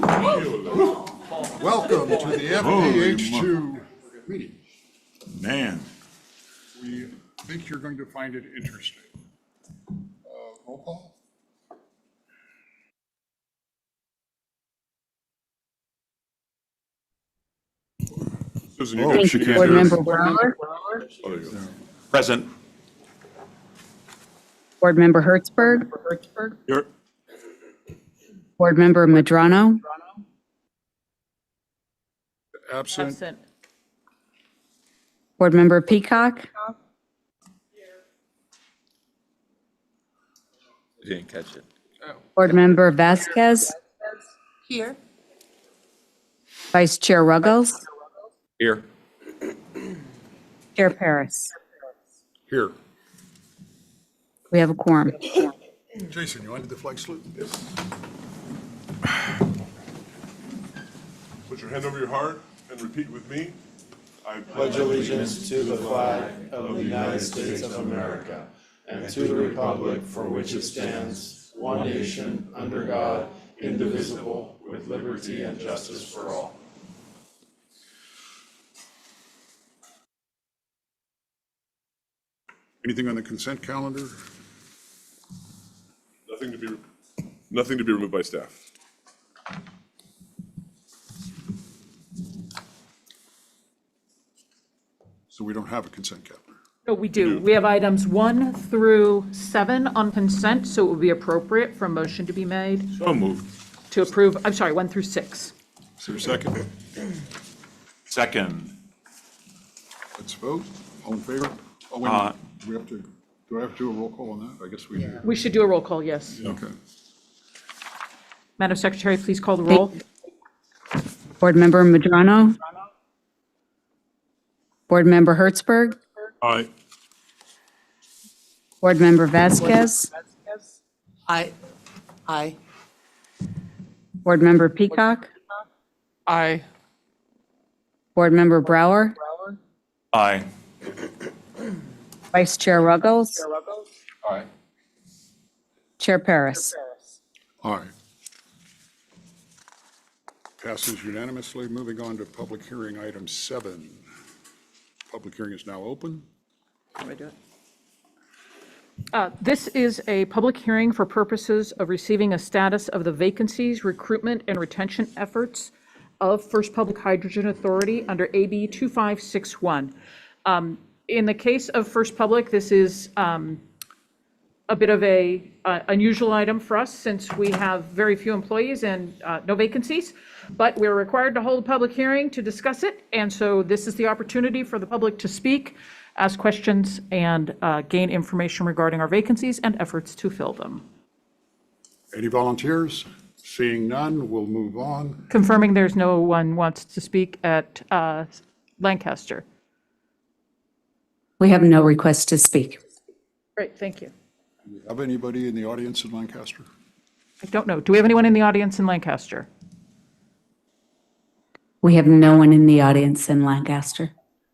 Welcome to the FPH2 meeting. Man, We think you're going to find it interesting. Roll call? Susan, Oh, you she can't Board do it. Member Brower, Oh, there you go. Present. Board Member Hertzberg, Here. Board Member Madrano, Absent. Board Member Peacock, Didn't catch it. Board Member Vasquez, Here. Vice Chair Ruggles, Here. Chair Paris. Here. We have a quorum. Jason, you want to do the flag salute? Put your hand over your heart and repeat with me. I Pledge allegiance to the flag of the United States of America and to the republic for which it stands, one nation, under God, indivisible, with liberty and justice for all. Anything on the consent calendar? Nothing to be removed by staff. So we don't have a consent calendar. No, we do. We have items 1 through 7 on consent, so it would be appropriate for a motion to be made So moved. to approve, I'm sorry, 1 through 6. Is there a second? Second. Let's vote. All in favor? Oh, wait a minute. Do we have to, do I have to do a roll call on that? I guess we do. We should do a roll call, yes. Okay. Madam Secretary, please call the roll. Board Member Madrano, Board Member Hertzberg, Aye. Board Member Vasquez, Aye. Aye. Board Member Peacock, Aye. Board Member Brower, Aye. Vice Chair Ruggles, Aye. Chair Paris. All right. Passes unanimously. Moving on to public hearing item 7. Public hearing is now open. This is a public hearing for purposes of receiving a status of the vacancies, recruitment, and retention efforts of First Public Hydrogen Authority under AB 2561. In the case of First Public, this is a bit of a unusual item for us since we have very few employees and no vacancies, but we're required to hold a public hearing to discuss it, and so this is the opportunity for the public to speak, ask questions, and gain information regarding our vacancies and efforts to fill them. Any volunteers? Seeing none, we'll move on. Confirming there's no one wants to speak at Lancaster. We have no request to speak. Great, thank you. Do we have anybody in the audience in Lancaster? I don't know, do we have anyone in the audience in Lancaster? We have no one in the audience in Lancaster.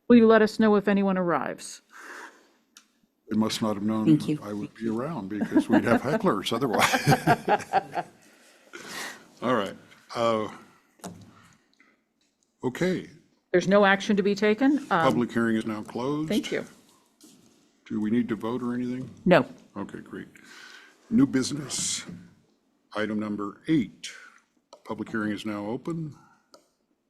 Will you let us know if anyone arrives? They must not have known Thank you. I would be around because we'd have hecklers otherwise. All right. Okay, There's no action to be taken? public hearing is now closed. Thank you. Do we need to vote or anything? No. Okay, great. New business, item number 8. Public hearing is now open.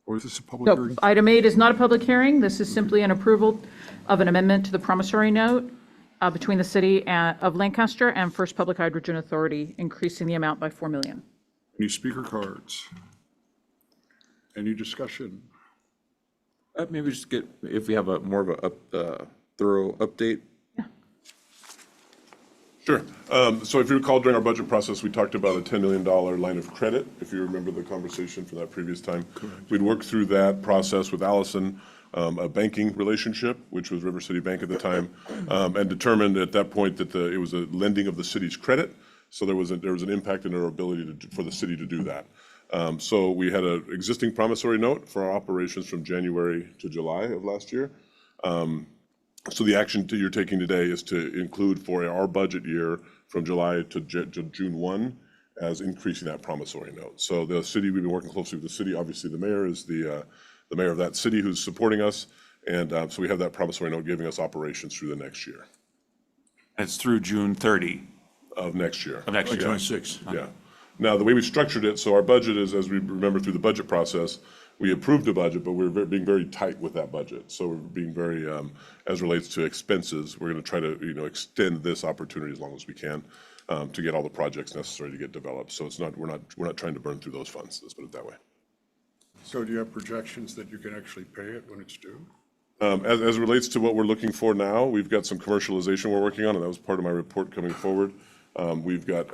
Or is this a public No, hearing? item 8 is not a public hearing. This is simply an approval of an amendment to the promissory note between the city of Lancaster and First Public Hydrogen Authority, increasing the amount by $4 million. Any speaker cards? Any discussion? Maybe just get, if we have a more of a thorough update. Sure. So if you recall, during our budget process, we talked about a $10 million line of credit, if you remember the conversation from that previous time. We'd worked through that process with Allison, a banking relationship, which was River City Bank at the time, and determined at that point that it was a lending of the city's credit, so there was an impact in our ability for the city to do that. So we had an existing promissory note for our operations from January to July of last year. So the action you're taking today is to include for our budget year from July to June 1, as increasing that promissory note. So the city, we've been working closely with the city. Obviously, the mayor is the mayor of that city who's supporting us. And so we have that promissory note giving us operations through the next year. It's through June 30 Of next year. of next year. 26. Yeah. Now, the way we structured it, so our budget is, as we remember through the budget process, we approved a budget, but we're being very tight with that budget. So we're being very, as relates to expenses, we're going to try to, extend this opportunity as long as we can to get all the projects necessary to get developed. So it's not, we're not trying to burn through those funds, let's put it that way. So do you have projections that you can actually pay it when it's due? As it relates to what we're looking for now, we've got some commercialization we're working on, and that was part of my report coming forward. We've got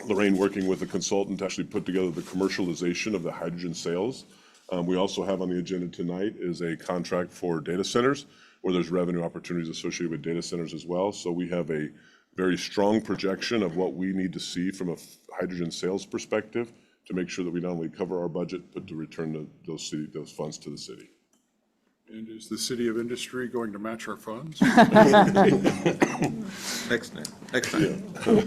Lorraine working with a consultant to actually put together the commercialization of the hydrogen sales. We also have on the agenda tonight is a contract for data centers, where there's revenue opportunities associated with data centers as well. So we have a very strong projection of what we need to see from a hydrogen sales perspective to make sure that we not only cover our budget, but to return those funds to the city. And is the City of Industry going to match our funds? Next time.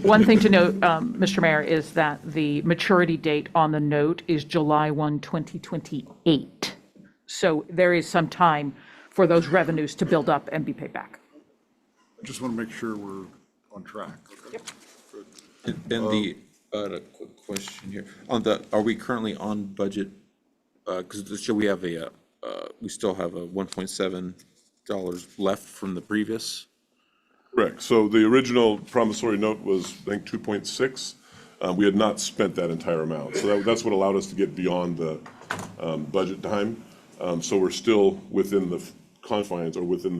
One thing to note, Mr. Mayor, is that the maturity date on the note is July 1, 2028. So there is some time for those revenues to build up and be paid back. I just want to make sure we're on track. And a quick question here, are we currently on budget? Because we have we still have a $1.7 left from the previous. Correct. So the original promissory note was, I think, 2.6. We had not spent that entire amount. So that's what allowed us to get beyond the budget time. So we're still within the confines or within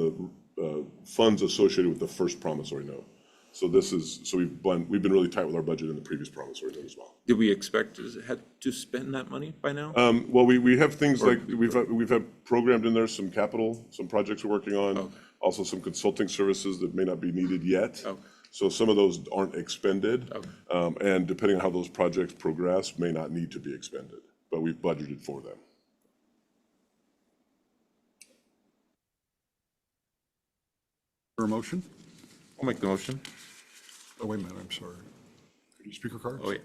the funds associated with the first promissory note. So we've been really tight with our budget in the previous promissory note as well. Did we expect to spend that money by now? Well, we have things like, we've had programmed in there some capital, some projects we're working on, Okay. also some consulting services that may not be needed yet. Okay. So some of those aren't expended. Okay. And depending on how those projects progress, may not need to be expended, but we've budgeted for them. For a motion? I'll make the motion. Oh, wait a minute, I'm sorry. Any speaker cards? Oh, yeah.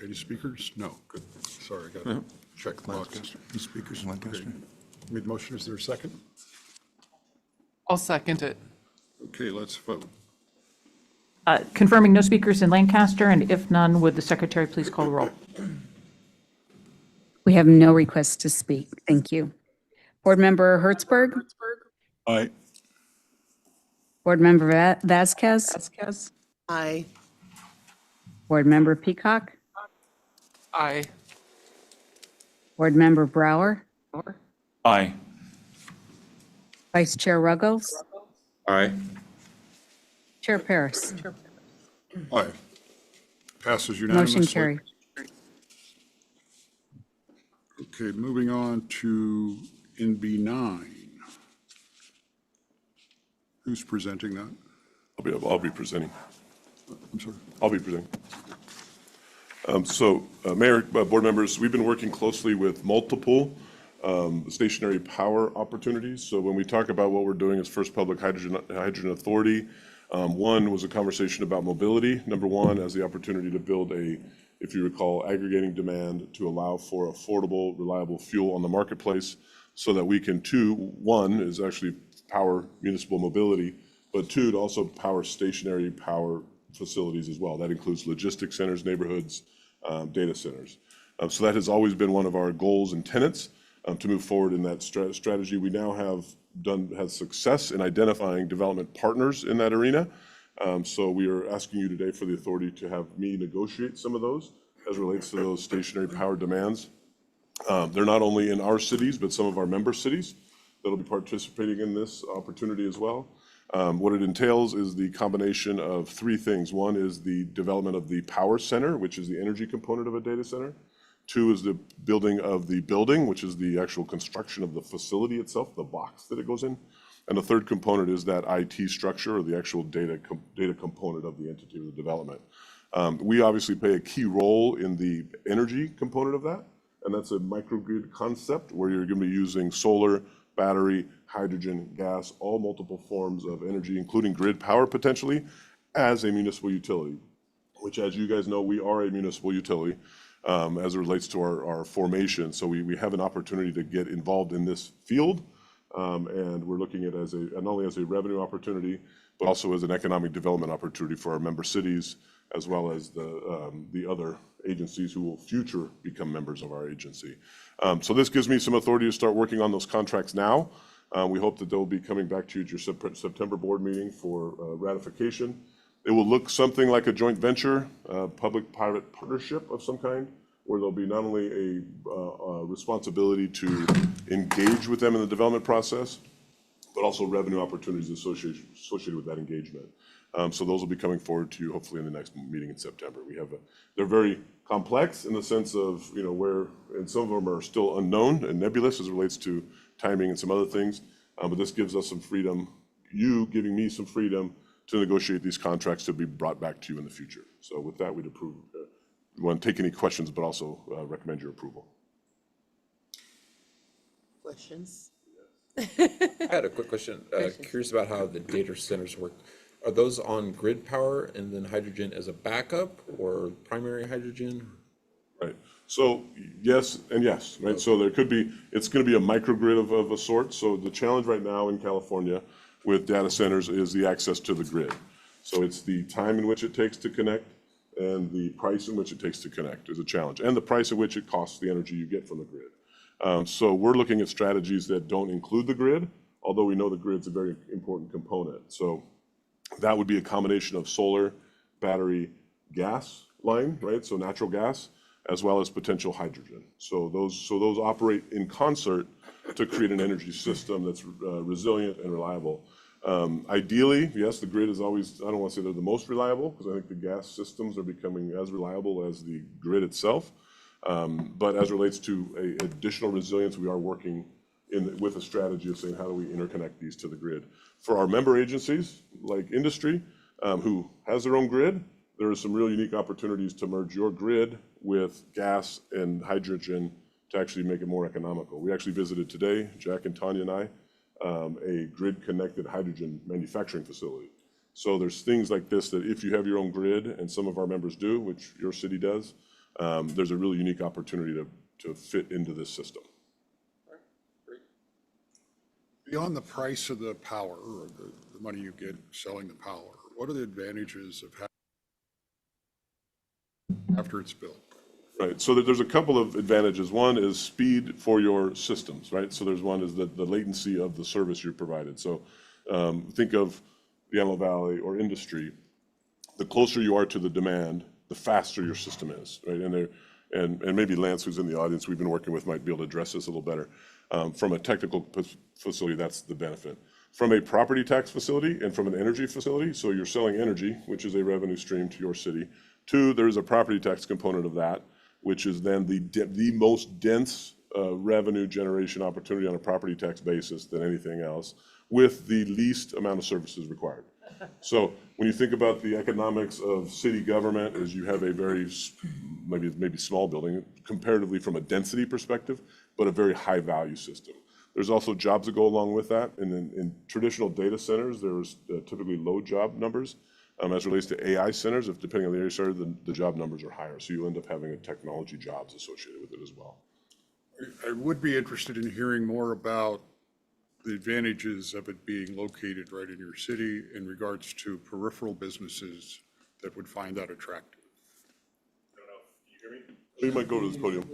Any speakers? No, good. Sorry, I got to check the box. Any speakers in Lancaster? Made the motion, is there a second? I'll second it. Okay, let's vote. Confirming no speakers in Lancaster, and if none, would the secretary please call the roll? We have no requests to speak. Thank you. Board Member Hertzberg? Aye. Board Member Vasquez? Aye. Board Member Peacock? Aye. Board Member Brower? Aye. Vice Chair Ruggles? Aye. Chair Paris? Aye. Passes unanimously. Motion carried. Okay, moving on to NB9. Who's presenting that? I'll be presenting. I'm sorry. I'll be presenting. Mayor, board members, we've been working closely with multiple stationary power opportunities. So when we talk about what we're doing as First Public Hydrogen Authority, one was a conversation about mobility. Number one, as the opportunity to build if you recall, aggregating demand to allow for affordable, reliable fuel on the marketplace so that we can, one is actually power municipal mobility, but two, to also power stationary power facilities as well. That includes logistics centers, neighborhoods, data centers. So that has always been one of our goals and tenets to move forward in that strategy. We now have had success in identifying development partners in that arena. So we are asking you today for the authority to have me negotiate some of those as it relates to those stationary power demands. They're not only in our cities, but some of our member cities that'll be participating in this opportunity as well. What it entails is the combination of three things. One is the development of the power center, which is the energy component of a data center. Two is the building of the building, which is the actual construction of the facility itself, the box that it goes in. And the third component is that IT structure or the actual data component of the entity or the development. We obviously play a key role in the energy component of that. And that's a microgrid concept where you're going to be using solar, battery, hydrogen, gas, all multiple forms of energy, including grid power potentially, as a municipal utility. which, as you guys know, we are a municipal utility as it relates to our formation. So we have an opportunity to get involved in this field. And we're looking at it as not only as a revenue opportunity, but also as an economic development opportunity for our member cities, as well as the other agencies who will future become members of our agency. So this gives me some authority to start working on those contracts now. We hope that they'll be coming back to you at your September board meeting for ratification. It will look something like a joint venture, public-private partnership of some kind, where there'll be not only a responsibility to engage with them in the development process, but also revenue opportunities associated with that engagement. So those will be coming forward to you hopefully in the next meeting in September. They're very complex in the sense of, where, and some of them are still unknown and nebulous as it relates to timing and some other things. But this gives us some freedom, you giving me some freedom to negotiate these contracts to be brought back to you in the future. So with that, we'd approve. We want to take any questions, but also recommend your approval. Questions? I had a quick question. Curious about how the data centers work. Are those on grid power and then hydrogen as a backup, or primary hydrogen? Right. So yes and yes, right? So there could be, it's going to be a microgrid of a sort. So the challenge right now in California with data centers is the access to the grid. So it's the time in which it takes to connect and the price in which it takes to connect is a challenge, and the price at which it costs the energy you get from the grid. So we're looking at strategies that don't include the grid, although we know the grid's a very important component. So that would be a combination of solar, battery, gas line, right? So natural gas, as well as potential hydrogen. So those operate in concert to create an energy system that's resilient and reliable. Ideally, yes, the grid is always, I don't want to say they're the most reliable, because I think the gas systems are becoming as reliable as the grid itself. But as it relates to additional resilience, we are working with a strategy of saying, how do we interconnect these to the grid? For our member agencies, like industry, who has their own grid, there are some real unique opportunities to merge your grid with gas and hydrogen to actually make it more economical. We actually visited today, Jack and Tanya and I, a grid-connected hydrogen manufacturing facility. So there's things like this that if you have your own grid, and some of our members do, which your city does, there's a really unique opportunity to fit into this system. Beyond the price of the power or the money you get selling the power, what are the advantages of having after it's built? Right, so there's a couple of advantages. One is speed for your systems, right? So there's one is the latency of the service you're provided. So think of the Antelope Valley or industry. The closer you are to the demand, the faster your system is, right? And maybe Lance, who's in the audience we've been working with, might be able to address this a little better. From a technical facility, that's the benefit. From a property tax facility and from an energy facility, so you're selling energy, which is a revenue stream to your city. Two, there's a property tax component of that, which is then the most dense revenue generation opportunity on a property tax basis than anything else, with the least amount of services required. So when you think about the economics of city government, is you have a very maybe small building comparatively from a density perspective, but a very high value system. There's also jobs that go along with that. And in traditional data centers, there's typically low job numbers. As it relates to AI centers, depending on the area center, the job numbers are higher. So you end up having a technology jobs associated with it as well. I would be interested in hearing more about the advantages of it being located right in your city in regards to peripheral businesses that would find that attractive. I don't know, can you hear me? You might go to this podium.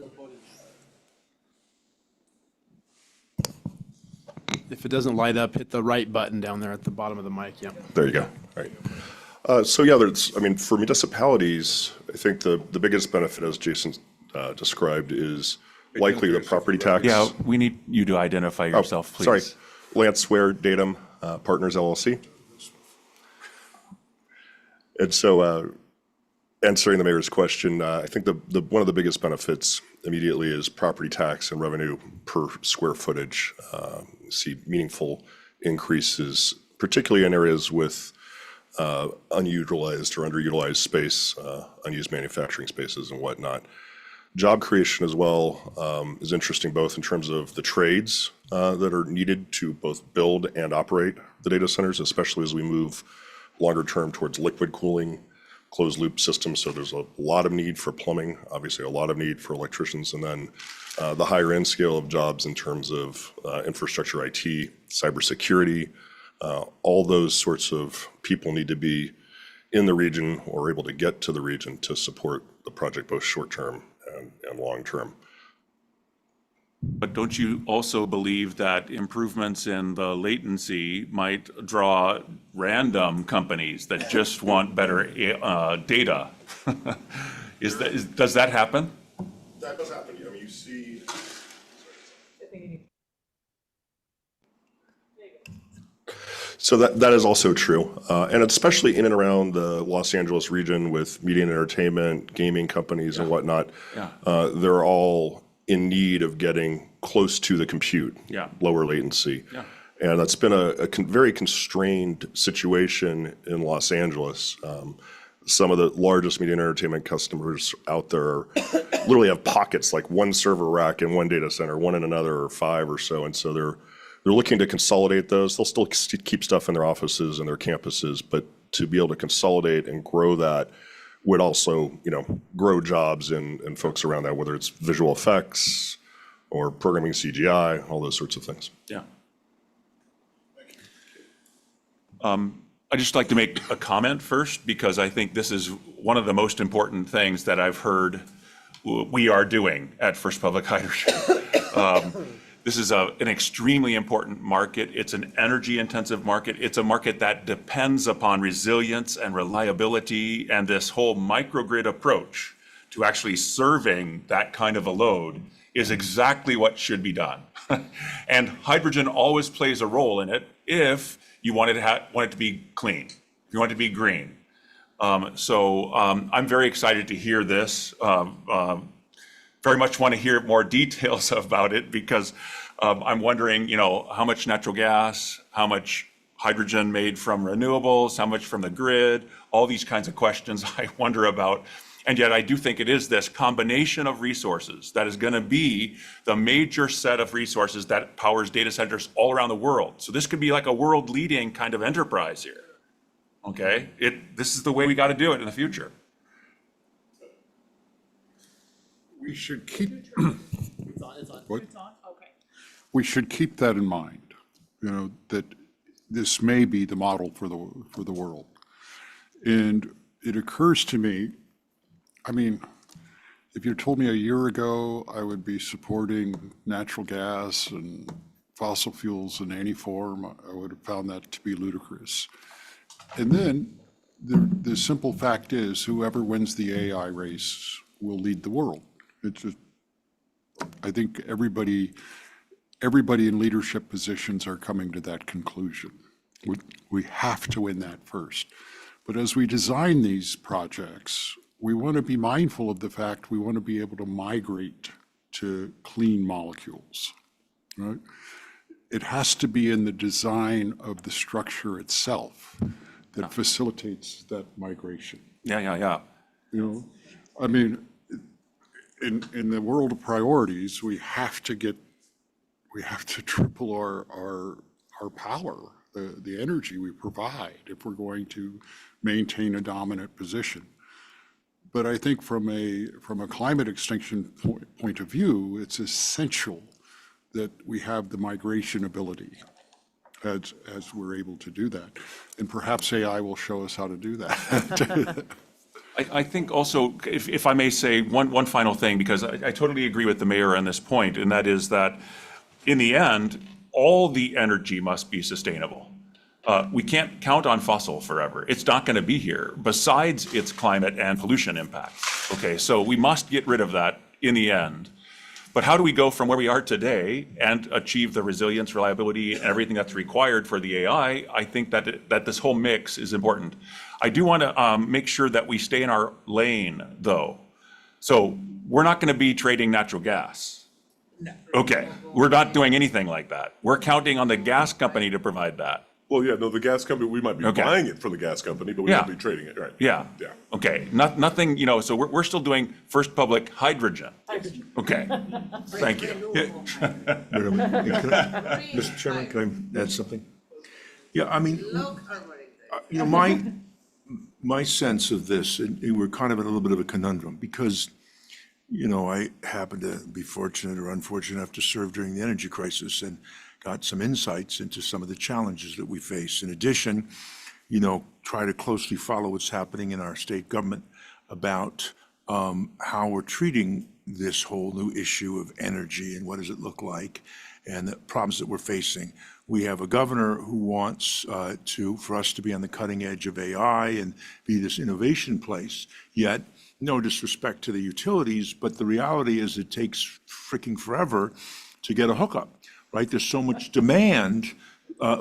If it doesn't light up, hit the right button down there at the bottom of the mic, yeah. There you go. All right. So yeah, for municipalities, I think the biggest benefit, as Jason described, is likely the property tax. Yeah, we need you to identify yourself, please. Sorry, Lance Ware, Datum Partners LLC. And so, answering the mayor's question, I think one of the biggest benefits immediately is property tax and revenue per square footage. See meaningful increases, particularly in areas with unutilized or underutilized space, unused manufacturing spaces and whatnot. Job creation as well is interesting, both in terms of the trades that are needed to both build and operate the data centers, especially as we move longer term towards liquid cooling closed loop systems. So there's a lot of need for plumbing, obviously a lot of need for electricians, and then the higher end scale of jobs in terms of infrastructure, IT, cybersecurity, all those sorts of people need to be in the region or able to get to the region to support the project, both short term and long term. But don't you also believe that improvements in the latency might draw random companies that just want better data? Does that happen? That does happen. I mean, you see. So that is also true. And especially in and around the Los Angeles region with media and entertainment, gaming companies and whatnot, they're all in need of getting close to the compute, lower latency. And that's been a very constrained situation in Los Angeles. Some of the largest media and entertainment customers out there literally have pockets, like one server rack in one data center, one in another, or 5 or so. And so they're looking to consolidate those. They'll still keep stuff in their offices and their campuses, but to be able to consolidate and grow that would also, grow jobs and folks around that, whether it's visual effects or programming CGI, all those sorts of things. Yeah. I'd just like to make a comment first, because I think this is one of the most important things that I've heard we are doing at First Public Hydrogen. This is an extremely important market. It's an energy-intensive market. It's a market that depends upon resilience and reliability, and this whole microgrid approach to actually serving that kind of a load is exactly what should be done. And hydrogen always plays a role in it if you want it to be clean, if you want it to be green. So I'm very excited to hear this. Very much want to hear more details about it, because I'm wondering, how much natural gas, how much hydrogen made from renewables, how much from the grid, all these kinds of questions I wonder about. And yet I do think it is this combination of resources that is going to be the major set of resources that powers data centers all around the world. So this could be like a world leading kind of enterprise here. Okay, this is the way we got to do it in the future. We should keep. What? We should keep that in mind, that this may be the model for the world. And it occurs to me, if you told me a year ago I would be supporting natural gas and fossil fuels in any form, I would have found that to be ludicrous. And then the simple fact is, whoever wins the AI race will lead the world. It's just, I think everybody in leadership positions are coming to that conclusion. We have to win that first. But as we design these projects, we want to be mindful of the fact we want to be able to migrate to clean molecules, right? It has to be in the design of the structure itself that facilitates that migration. Yeah. In the world of priorities, we have to triple our power, the energy we provide, if we're going to maintain a dominant position. But I think from a climate extinction point of view, it's essential that we have the migration ability as we're able to do that. And perhaps AI will show us how to do that. I think also, if I may say one final thing, because I totally agree with the mayor on this point, and that is that in the end, all the energy must be sustainable. We can't count on fossil forever. It's not going to be here, besides its climate and pollution impacts. Okay, so we must get rid of that in the end. But how do we go from where we are today and achieve the resilience, reliability, and everything that's required for the AI? I think that this whole mix is important. I do want to make sure that we stay in our lane, though. So we're not going to be trading natural gas. No. Okay, we're not doing anything like that. We're counting on the gas company to provide that. Well, yeah, no, the gas company, we might be buying it from the gas company, but we won't be trading it, right? Yeah. Okay, nothing, so we're still doing First Public Hydrogen. Okay, thank you. Mr. Chairman, can I add something? Yeah, my sense of this, and we're kind of in a little bit of a conundrum because, I happen to be fortunate or unfortunate enough to serve during the energy crisis and got some insights into some of the challenges that we face. In addition, try to closely follow what's happening in our state government about how we're treating this whole new issue of energy and what does it look like and the problems that we're facing. We have a governor who wants for us to be on the cutting edge of AI and be this innovation place, yet no disrespect to the utilities, but the reality is it takes freaking forever to get a hookup, right? There's so much demand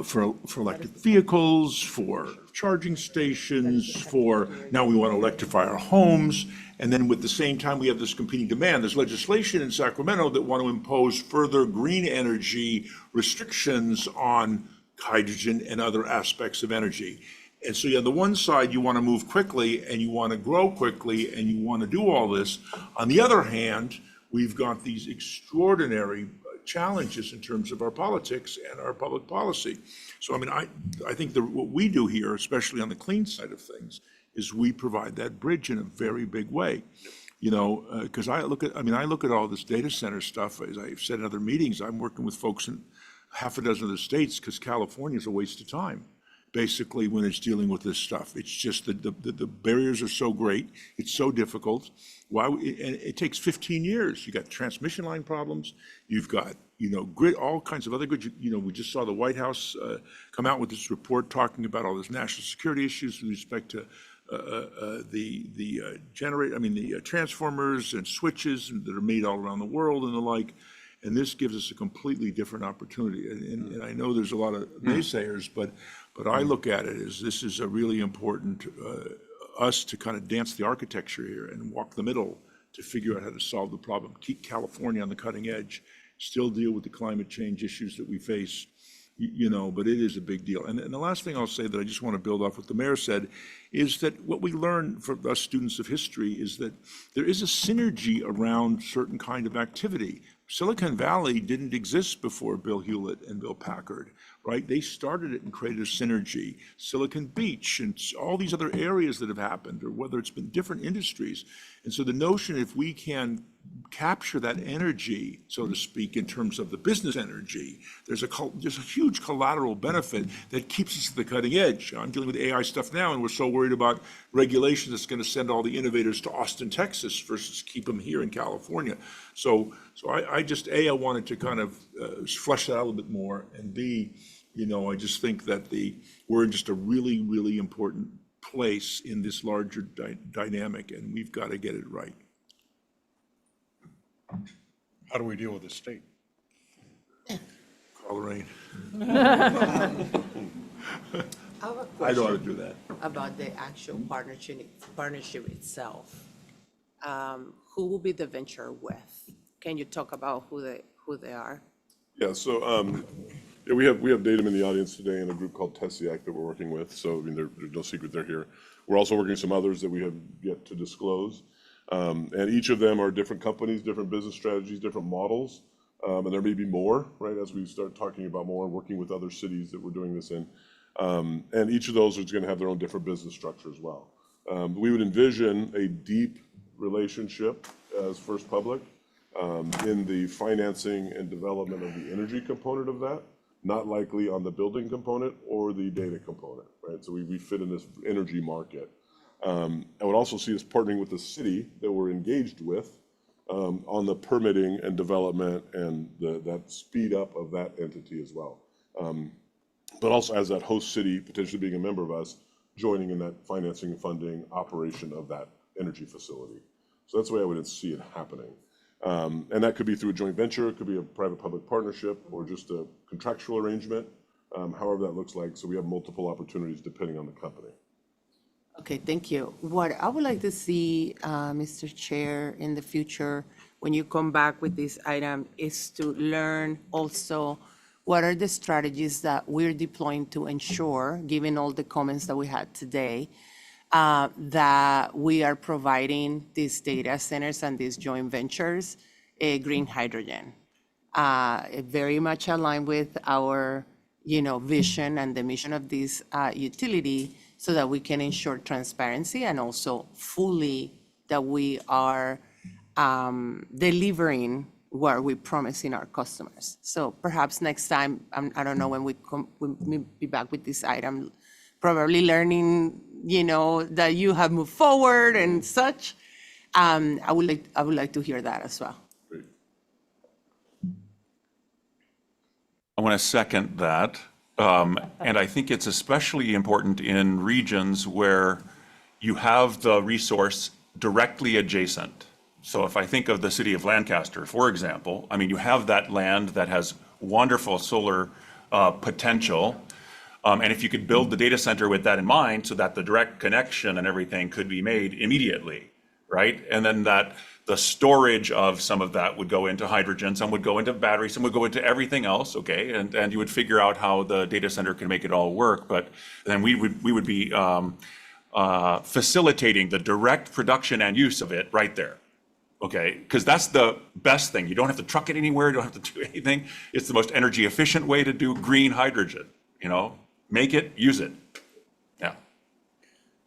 for electric vehicles, for charging stations, now we want to electrify our homes. And then at the same time, we have this competing demand. There's legislation in Sacramento that want to impose further green energy restrictions on hydrogen and other aspects of energy. And so on the one side, you want to move quickly and you want to grow quickly and you want to do all this. On the other hand, we've got these extraordinary challenges in terms of our politics and our public policy. So, I think what we do here, especially on the clean side of things, is we provide that bridge in a very big way. Because I look at all this data center stuff, as I've said in other meetings, I'm working with folks in half a dozen other states because California is a waste of time, basically, when it's dealing with this stuff. It's just the barriers are so great, it's so difficult. And it takes 15 years. You got transmission line problems, you've got, grid, all kinds of other good, we just saw the White House come out with this report talking about all these national security issues with respect to the transformers and switches that are made all around the world and the like. And this gives us a completely different opportunity. And I know there's a lot of naysayers, but I look at it as this is a really important, us to kind of dance the architecture here and walk the middle to figure out how to solve the problem, keep California on the cutting edge, still deal with the climate change issues that we face, but it is a big deal. And the last thing I'll say that I just want to build off what the mayor said is that what we learn from us students of history is that there is a synergy around certain kind of activity. Silicon Valley didn't exist before Bill Hewlett and Bill Packard, right? They started it and created a synergy. Silicon Beach and all these other areas that have happened, or whether it's been different industries. And so the notion, if we can capture that energy, so to speak, in terms of the business energy, there's a huge collateral benefit that keeps us at the cutting edge. I'm dealing with AI stuff now, and we're so worried about regulation that's going to send all the innovators to Austin, Texas, versus keep them here in California. So I wanted to kind of flesh that out a little bit more, and B, I just think that we're in just a really, really important place in this larger dynamic, and we've got to get it right. How do we deal with the state? Call Lorraine. I have a I know how to question do that. about the actual partnership itself. Who will be the venture with? Can you talk about who they are? Yeah, so we have Datum in the audience today and a group called Tessiac that we're working with. So there's no secret they're here. We're also working with some others that we have yet to disclose. And each of them are different companies, different business strategies, different models. And there may be more, right, as we start talking about more and working with other cities that we're doing this in. And each of those is going to have their own different business structure as well. We would envision a deep relationship as First Public in the financing and development of the energy component of that, not likely on the building component or the data component, right? So we fit in this energy market. I would also see us partnering with the city that we're engaged with on the permitting and development and that speed up of that entity as well. But also as that host city, potentially being a member of us, joining in that financing and funding operation of that energy facility. So that's the way I would see it happening. And that could be through a joint venture, it could be a private-public partnership, or just a contractual arrangement, however that looks like. So we have multiple opportunities depending on the company. Okay, thank you. What I would like to see, Mr. Chair, in the future, when you come back with this item, is to learn also what are the strategies that we're deploying to ensure, given all the comments that we had today, that we are providing these data centers and these joint ventures green hydrogen. Very much aligned with our vision and the mission of this utility so that we can ensure transparency and also fully that we are delivering what we promising our customers. So perhaps next time, I don't know when we'll be back with this item, probably learning, that you have moved forward and such. I would like to hear that as well. I want to second that. And I think it's especially important in regions where you have the resource directly adjacent. So if I think of the city of Lancaster, for example, I mean, you have that land that has wonderful solar potential. And if you could build the data center with that in mind, so that the direct connection and everything could be made immediately, right? And then the storage of some of that would go into hydrogen, some would go into batteries, some would go into everything else, okay? And you would figure out how the data center can make it all work. But then we would be facilitating the direct production and use of it right there. Okay, because that's the best thing. You don't have to truck it anywhere. You don't have to do anything. It's the most energy efficient way to do green hydrogen. Make it, use it. Yeah.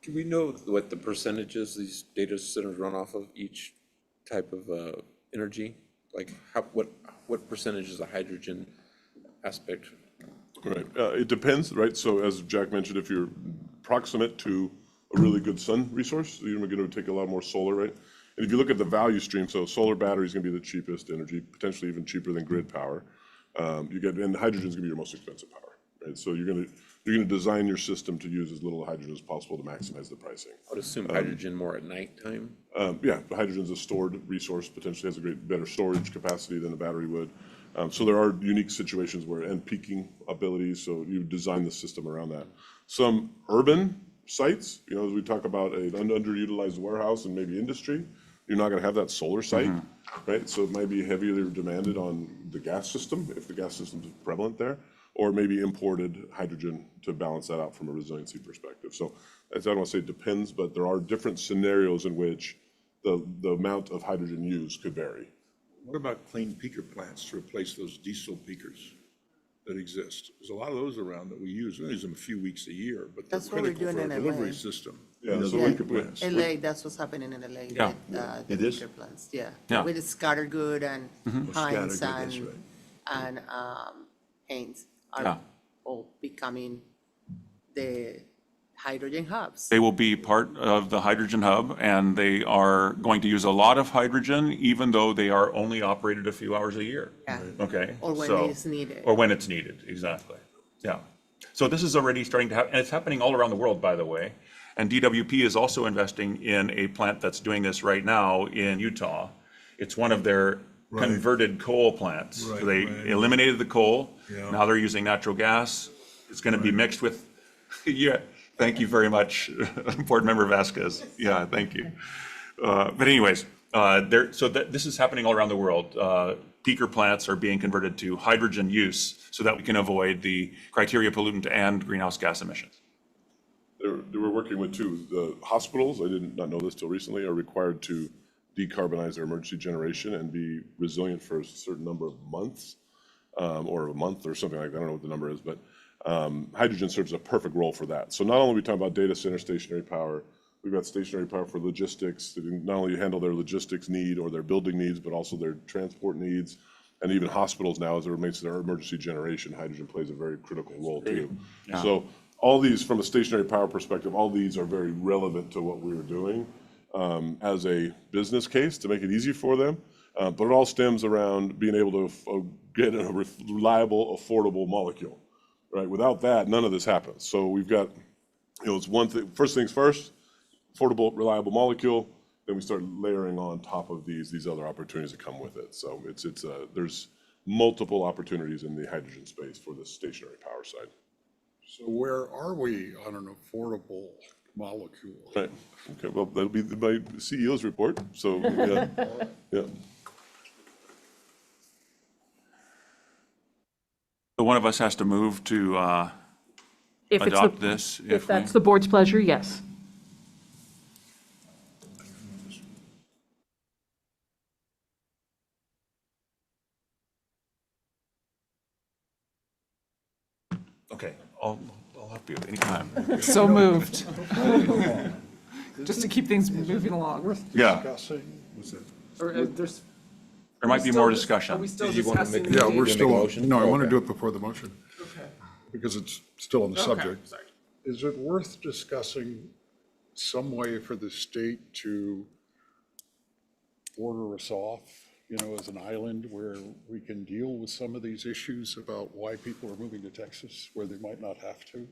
Do we know what the percentages these data centers run off of each type of energy? Like what percentage is the hydrogen aspect? Right, it depends, right? So as Jack mentioned, if you're proximate to a really good sun resource, you're going to take a lot more solar, right? And if you look at the value stream, so solar battery is going to be the cheapest energy, potentially even cheaper than grid power. And hydrogen is going to be your most expensive power, right? So you're going to design your system to use as little hydrogen as possible to maximize the pricing. I would assume hydrogen more at nighttime. Yeah, hydrogen is a stored resource, potentially has a better storage capacity than a battery would. So there are unique situations and peaking abilities, so you design the system around that. Some urban sites, as we talk about an underutilized warehouse and maybe industry, you're not going to have that solar site, right? So it might be heavily demanded on the gas system, if the gas system is prevalent there, or maybe imported hydrogen to balance that out from a resiliency perspective. So I don't want to say it depends, but there are different scenarios in which the amount of hydrogen used could vary. What about clean peaker plants to replace those diesel peakers that exist? There's a lot of those around that we use. We use them a few weeks a year, but they're That's what we're critical doing for our in LA. delivery system. Yeah, so The we peaker could- plants. LA, that's what's happening in LA. Yeah. With, It is? peaker plants, yeah. Yeah. With Scattergood and Heinz Scattergood, that's and, right. and Haynes Yeah. are all becoming the hydrogen hubs. They will be part of the hydrogen hub, and they are going to use a lot of hydrogen, even though they are only operated a few hours a year. Yeah. Okay? Or when So- it's needed. Or when it's needed, exactly. Yeah. So this is already starting to happen, and it's happening all around the world, by the way. And DWP is also investing in a plant that's doing this right now in Utah. It's one of their converted coal plants. So Right, they right. eliminated the coal. Yeah. Now they're using natural gas. It's going to be mixed with, yeah, thank you very much, Board Member Vasquez. Yeah, thank you. But anyways, this is happening all around the world. Peaker plants are being converted to hydrogen use so that we can avoid the criteria pollutant and greenhouse gas emissions. They were working with the hospitals, I did not know this till recently, are required to decarbonize their emergency generation and be resilient for a certain number of months, or a month or something like that. I don't know what the number is, but hydrogen serves a perfect role for that. So not only are we talking about data center stationary power, we've got stationary power for logistics, that can not only handle their logistics need or their building needs, but also their transport needs. And even hospitals now, as it relates to their emergency generation, hydrogen plays a very critical role too. So all these, from a stationary power perspective, all these are very relevant to what we are doing as a business case to make it easy for them. But it all stems around being able to get a reliable, affordable molecule, right? Without that, none of this happens. So we've got, it's one thing, first things first, affordable, reliable molecule, then we start layering on top of these other opportunities that come with it. So there's multiple opportunities in the hydrogen space for the stationary power side. So where are we on an affordable molecule? Right, okay, well, that'll be my CEO's report, so, yeah, yeah. So one of us has to move to If it's adopt the, this. if we- that's the board's pleasure, yes. Okay, I'll I'll help you anytime. So moved. Just to keep things moving along. Yeah, Discussing, was it? Or there's. there might be more discussion. Are we still Did you want to discussing? make- Yeah, the- we're You make a still, motion? no, I want to Okay. do it before the motion, Okay. because it's still on the Okay, subject. sorry. Is it worth discussing some way for the state to order us off, as an island where we can deal with some of these issues about why people are moving to Texas where they might not have to?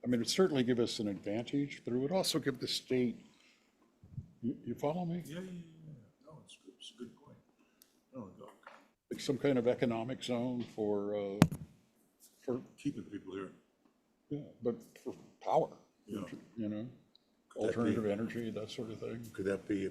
I mean, it'd certainly give us an advantage, but it would also give the state, you follow me? Yeah. No, it's a good point. No, Like some kind of economic zone for, keeping people here. yeah, but for power, Yeah. alternative energy, that sort of thing. Could that be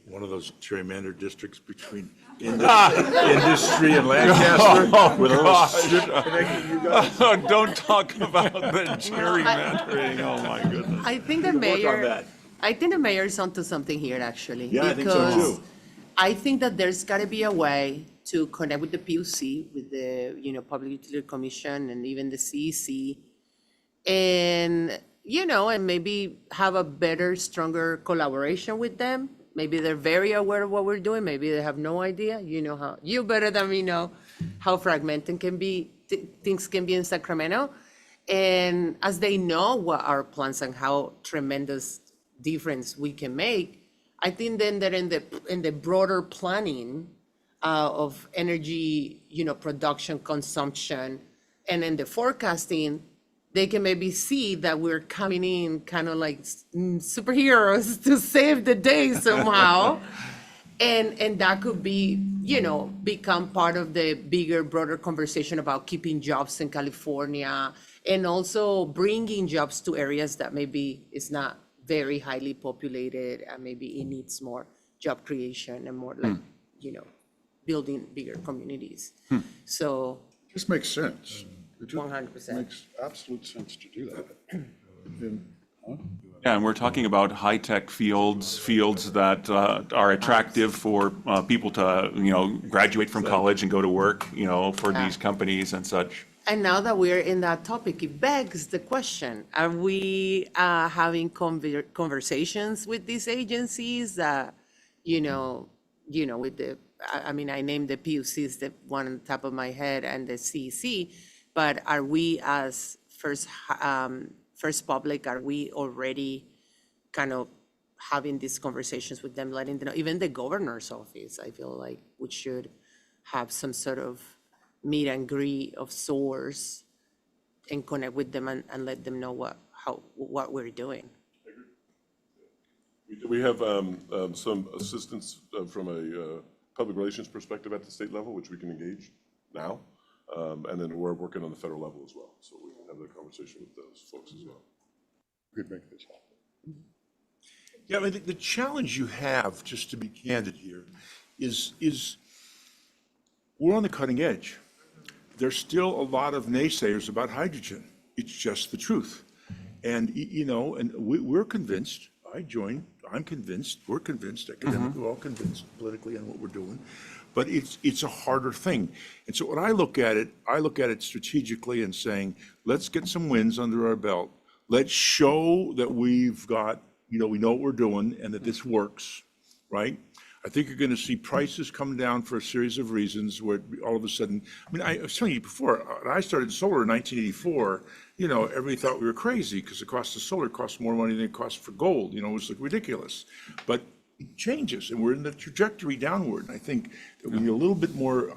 one of those gerrymandered districts between industry and Lancaster? With a little strip connecting you guys? Don't talk about the gerrymandering, oh my goodness. I think the Work on mayor, that. I think the mayor's onto something here, actually. Yeah, I think so because too. I think that there's got to be a way to connect with the PUC, with the, Public Utility Commission and even the CEC. And, and maybe have a better, stronger collaboration with them. Maybe they're very aware of what we're doing. Maybe they have no idea. You better than me know how fragmented things can be in Sacramento. And as they know what our plans and how tremendous difference we can make, I think then that in the broader planning of energy, production, consumption, and in the forecasting, they can maybe see that we're coming in kind of like superheroes to save the day somehow. And that could be, become part of the bigger, broader conversation about keeping jobs in California and also bringing jobs to areas that maybe is not very highly populated and maybe it needs more job creation and more like, building bigger communities. So This makes sense. It just 100%. makes absolute sense to do that. And, Yeah, and we're talking about high-tech fields that are attractive for people to, graduate from college and go to work, for these companies and such. And now that we're in that topic, it begs the question, are we having conversations with these agencies that, with the, I mean, I named the PUCs, the one on the top of my head, and the CEC, but are we as First Public, are we already kind of having these conversations with them, letting them know, even the governor's office, I feel like we should have some sort of meet and greet of sorts and connect with them and let them know what we're doing. We have some assistance from a public relations perspective at the state level, which we can engage now. And then we're working on the federal level as well. So we can have that conversation with those folks as well. could make this happen. Yeah, I mean, the challenge you have, just to be candid here, is we're on the cutting edge. There's still a lot of naysayers about hydrogen. It's just the truth. And, and we're convinced, I'm convinced, we're convinced, academically, we're all convinced politically on what we're doing. But it's a harder thing. And so when I look at it strategically and saying, let's get some wins under our belt. Let's show that we've got, we know what we're doing and that this works, right? I think you're going to see prices come down for a series of reasons where all of a sudden, I mean, I was telling you before, when I started solar in 1984, everybody thought we were crazy because the cost of solar costs more money than it costs for gold, it was like ridiculous. But it changes and we're in the trajectory downward. And I think that we need a little bit more,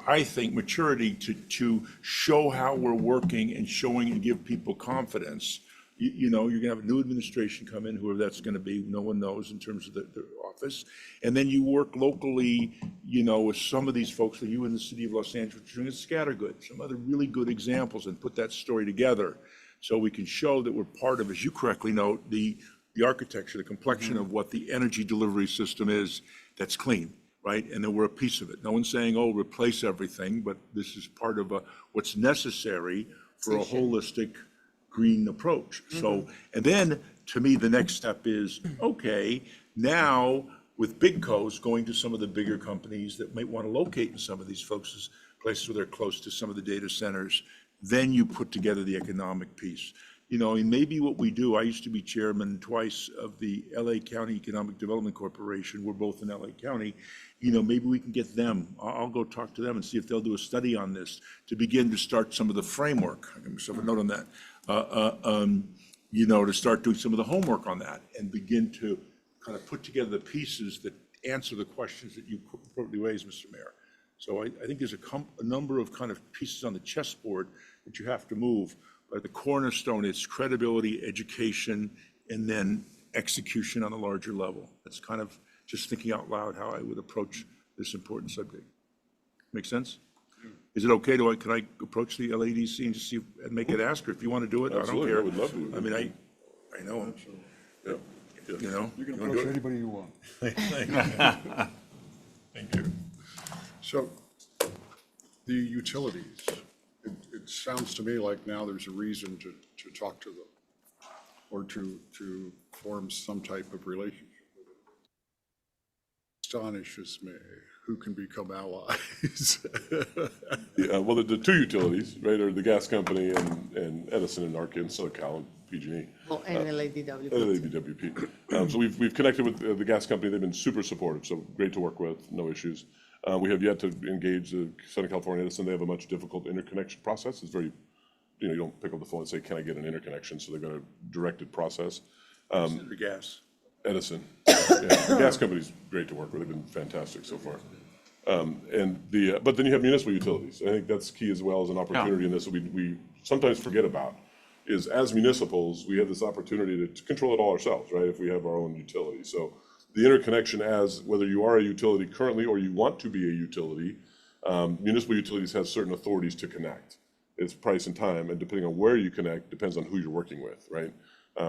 maturity to show how we're working and showing and give people confidence. You're going to have a new administration come in, whoever that's going to be, no one knows in terms of the office. And then you work locally, with some of these folks, like you in the city of Los Angeles, doing a scattergood, some other really good examples, and put that story together so we can show that we're part of, as you correctly note, the architecture, the complexion of what the energy delivery system is that's clean, right? And then we're a piece of it. No one's saying, oh, replace everything, but this is part of what's necessary for a holistic green approach. So, and then to me, the next step is, okay, now with big co's going to some of the bigger companies that might want to locate in some of these places where they're close to some of the data centers, then you put together the economic piece. You know, and maybe what we do, I used to be chairman twice of the LA County Economic Development Corporation. We're both in LA County. You know, maybe we can get them. I'll go talk to them and see if they'll do a study on this to begin to start some of the framework. I give myself a note on that. You know, to start doing some of the homework on that and begin to kind of put together the pieces that answer the questions that you appropriately raised, Mr. Mayor. So I think there's a number of kind of pieces on the chessboard that you have to move. But the cornerstone is credibility, education, and then execution on a larger level. That's kind of just thinking out loud how I would approach this important subject. Make sense? Is it okay? Can I approach the LADC and just see and make it ask, or if you want to do it, Absolutely, I I don't would care. love to. I mean, I know, Yeah. you know. You can wanna approach do it? anybody you want. Thank you. So the utilities, it sounds to me like now there's a reason to talk to them or to form some type of relationship with them. Astonishes me who can become allies. Yeah, well, the two utilities, right, are the gas company and Edison and Arkansas, SoCal and PG&E. Oh, and LADWP. LADWP. So we've connected with the gas company. They've been super supportive, so great to work with, no issues. We have yet to engage the Southern California Edison. They have a much difficult interconnection process. It's very, you don't pick up the phone and say, can I get an interconnection? So they've got a directed process. The gas. Edison. Yeah, the gas company's great to work with. They've been fantastic so far. But then you have municipal utilities. I think that's key as well as an opportunity in this that we sometimes forget about, is as municipals, we have this opportunity to control it all ourselves, right, if we have our own utility. So the interconnection, as whether you are a utility currently or you want to be a utility, municipal utilities have certain authorities to connect. It's price and time, and depending on where you connect, depends on who you're working with, right?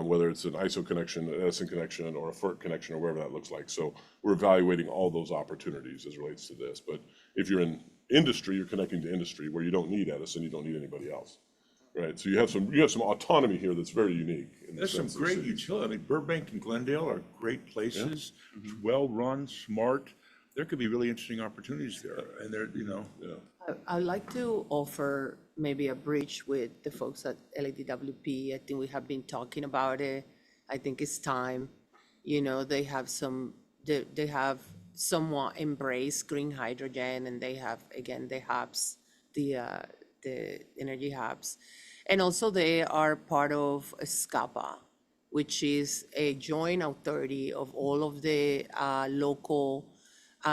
Whether it's an ISO connection, an Edison connection, or a FERC connection, or wherever that looks like. So we're evaluating all those opportunities as relates to this. But if you're in industry, you're connecting to industry where you don't need Edison, you don't need anybody else, right? So you have some autonomy here that's very unique. In the There's some sense of great cities. utilities. I mean, Burbank and Glendale are great places, well-run, smart. There could be really interesting opportunities there, and they're, you know. I'd like to offer maybe a bridge with the folks at LADWP. I think we have been talking about it. I think it's time. You know, they have somewhat embraced green hydrogen, and they have, again, the hubs, the energy hubs. And also they are part of SCAPA, which is a joint authority of all of the local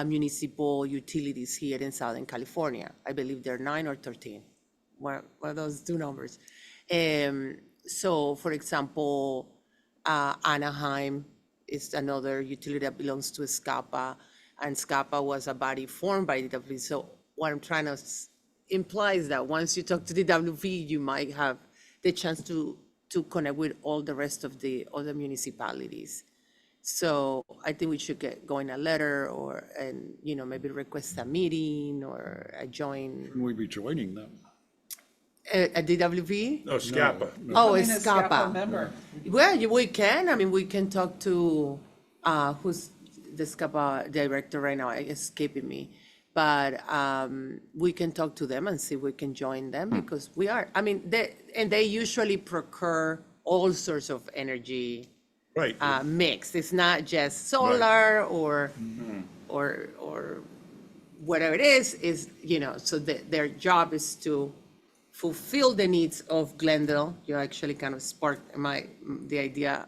municipal utilities here in Southern California. I believe there are 9 or 13, one of those two numbers. So, for example, Anaheim is another utility that belongs to SCAPA, and SCAPA was a body formed by the WP. So what I'm trying to imply is that once you talk to the WP, you might have the chance to connect with all the rest of the other municipalities. So I think we should get going a letter and maybe request a meeting or a joint Can we be joining them? at DWP? No, SCAPA. Oh, I it's mean, a SCAPA SCAPA. member. Well, we can. I mean, we can talk to who's the SCAPA director right now, escaping me. But we can talk to them and see if we can join them because we are. I mean, they usually procure all sorts of energy. Right. Mix. It's not just solar or whatever it is, so their job is to fulfill the needs of Glendale. You actually kind of sparked the idea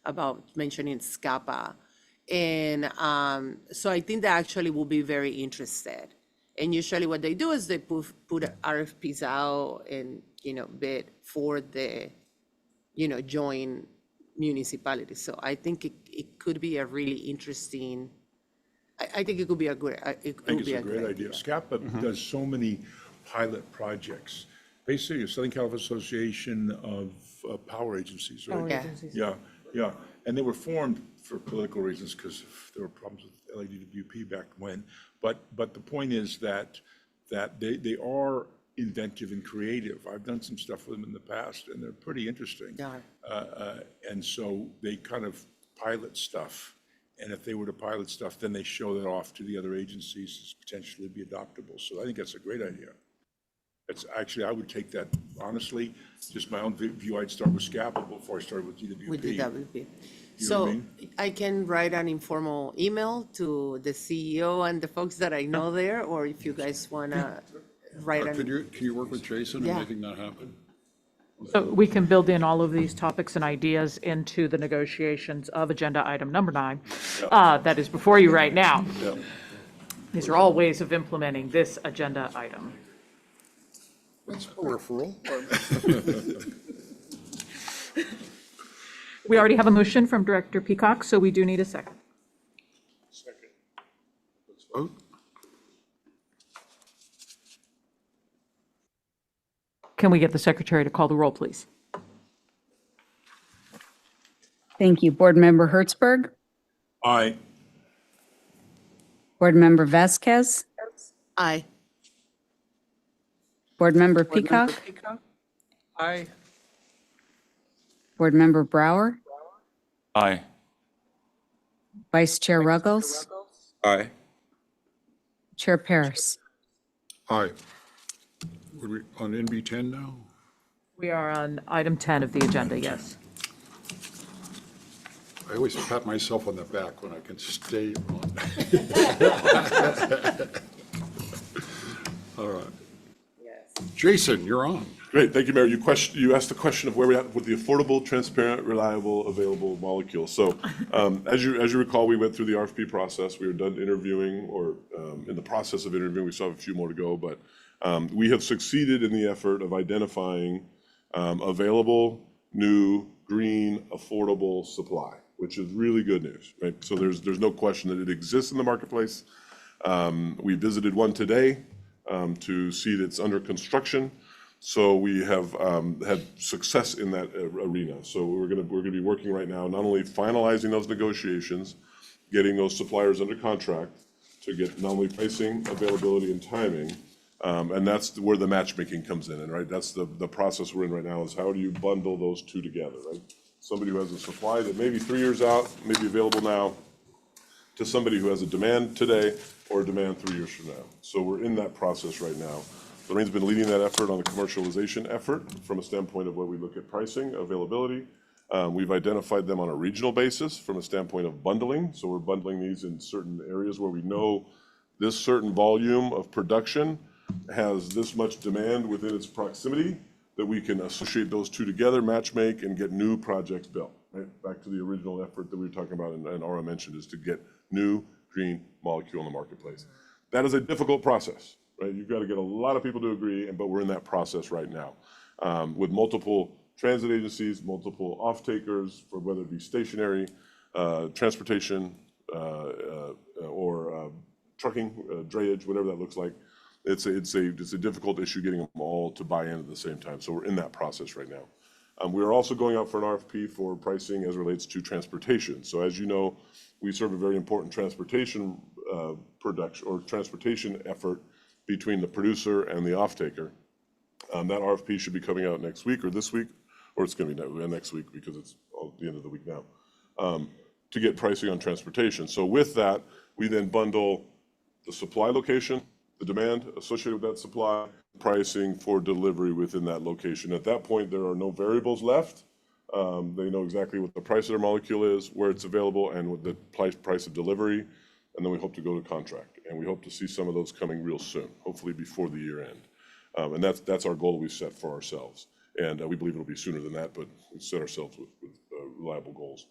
about mentioning SCAPA. And so I think they actually will be very interested. And usually what they do is they put RFPs out and, bid for the, joint municipalities. So I think it could be a really interesting, I think it could be a good, I think it's a great idea. SCAPA does so many pilot projects. Basically, the Southern California Association of Power Agencies, right? Yeah. Yeah. And they were formed for political reasons because there were problems with LADWP back when. But the point is that they are inventive and creative. I've done some stuff with them in the past, and they're pretty interesting. Yeah. And so they kind of pilot stuff. And if they were to pilot stuff, then they show that off to the other agencies as potentially be adoptable. So I think that's a great idea. That's actually, I would take that honestly, just my own view, I'd start with SCAPA before I started with DWP. With the WP. You know what I So mean? I can write an informal email to the CEO and the folks that I know there, or if you guys wanna write Can an, you work with Jason Yeah. on making that happen? So we can build in all of these topics and ideas into the negotiations of agenda item number 9. That is before you right now. Yeah. These are all ways of implementing this agenda item. That's peripheral. We already have a motion from Director Peacock, so we do need a second. Second. Let's vote. Can we get the secretary to call the roll, please? Thank you. Board Member Hertzberg, Aye. Board Member Vasquez, aye. Board Member Peacock, Aye. Board Member Brower, Aye. Vice Chair Ruggles, Aye. Chair Paris. Aye. Would we, on NB10 now? We are on item 10 of the agenda, yes. I always pat myself on the back when I can stay on. All right. Jason, you're on. Great, thank you, Mayor. You asked the question of where we at with the affordable, transparent, reliable, available molecule. So as you recall, we went through the RFP process. We were done interviewing, or in the process of interviewing. We still have a few more to go, but we have succeeded in the effort of identifying available, new, green, affordable supply, which is really good news, right? So there's no question that it exists in the marketplace. We visited one today to see that it's under construction. So we have had success in that arena. So we're gonna be working right now, not only finalizing those negotiations, getting those suppliers under contract to get not only pricing, availability, and timing, and that's where the matchmaking comes in. And right, that's the process we're in right now, is how do you bundle those two together, right? Somebody who has a supply that may be 3 years out, may be available now, to somebody who has a demand today or a demand 3 years from now. So we're in that process right now. Lorraine's been leading that effort on the commercialization effort from a standpoint of where we look at pricing, availability. We've identified them on a regional basis from a standpoint of bundling. So we're bundling these in certain areas where we know this certain volume of production has this much demand within its proximity, that we can associate those two together, match make, and get new projects built. Right? Back to the original effort that we were talking about and Aura mentioned, is to get new green molecule in the marketplace. That is a difficult process. Right? You've got to get a lot of people to agree, but we're in that process right now with multiple transit agencies, multiple off-takers, for whether it be stationary, transportation, or trucking, drayage, whatever that looks like. It's a difficult issue getting them all to buy in at the same time. So we're in that process right now. We are also going out for an RFP for pricing as relates to transportation. So as you know, we serve a very important transportation production or transportation effort between the producer and the off-taker. That RFP should be coming out next week or this week, or it's going to be next week because it's at the end of the week now, to get pricing on transportation. So with that, we then bundle the supply location, the demand associated with that supply, pricing for delivery within that location. At that point, there are no variables left. They know exactly what the price of their molecule is, where it's available, and what the price of delivery. And then we hope to go to contract. And we hope to see some of those coming real soon, hopefully before the year end. And that's our goal we set for ourselves. And we believe it'll be sooner than that, but we set ourselves with reliable goals.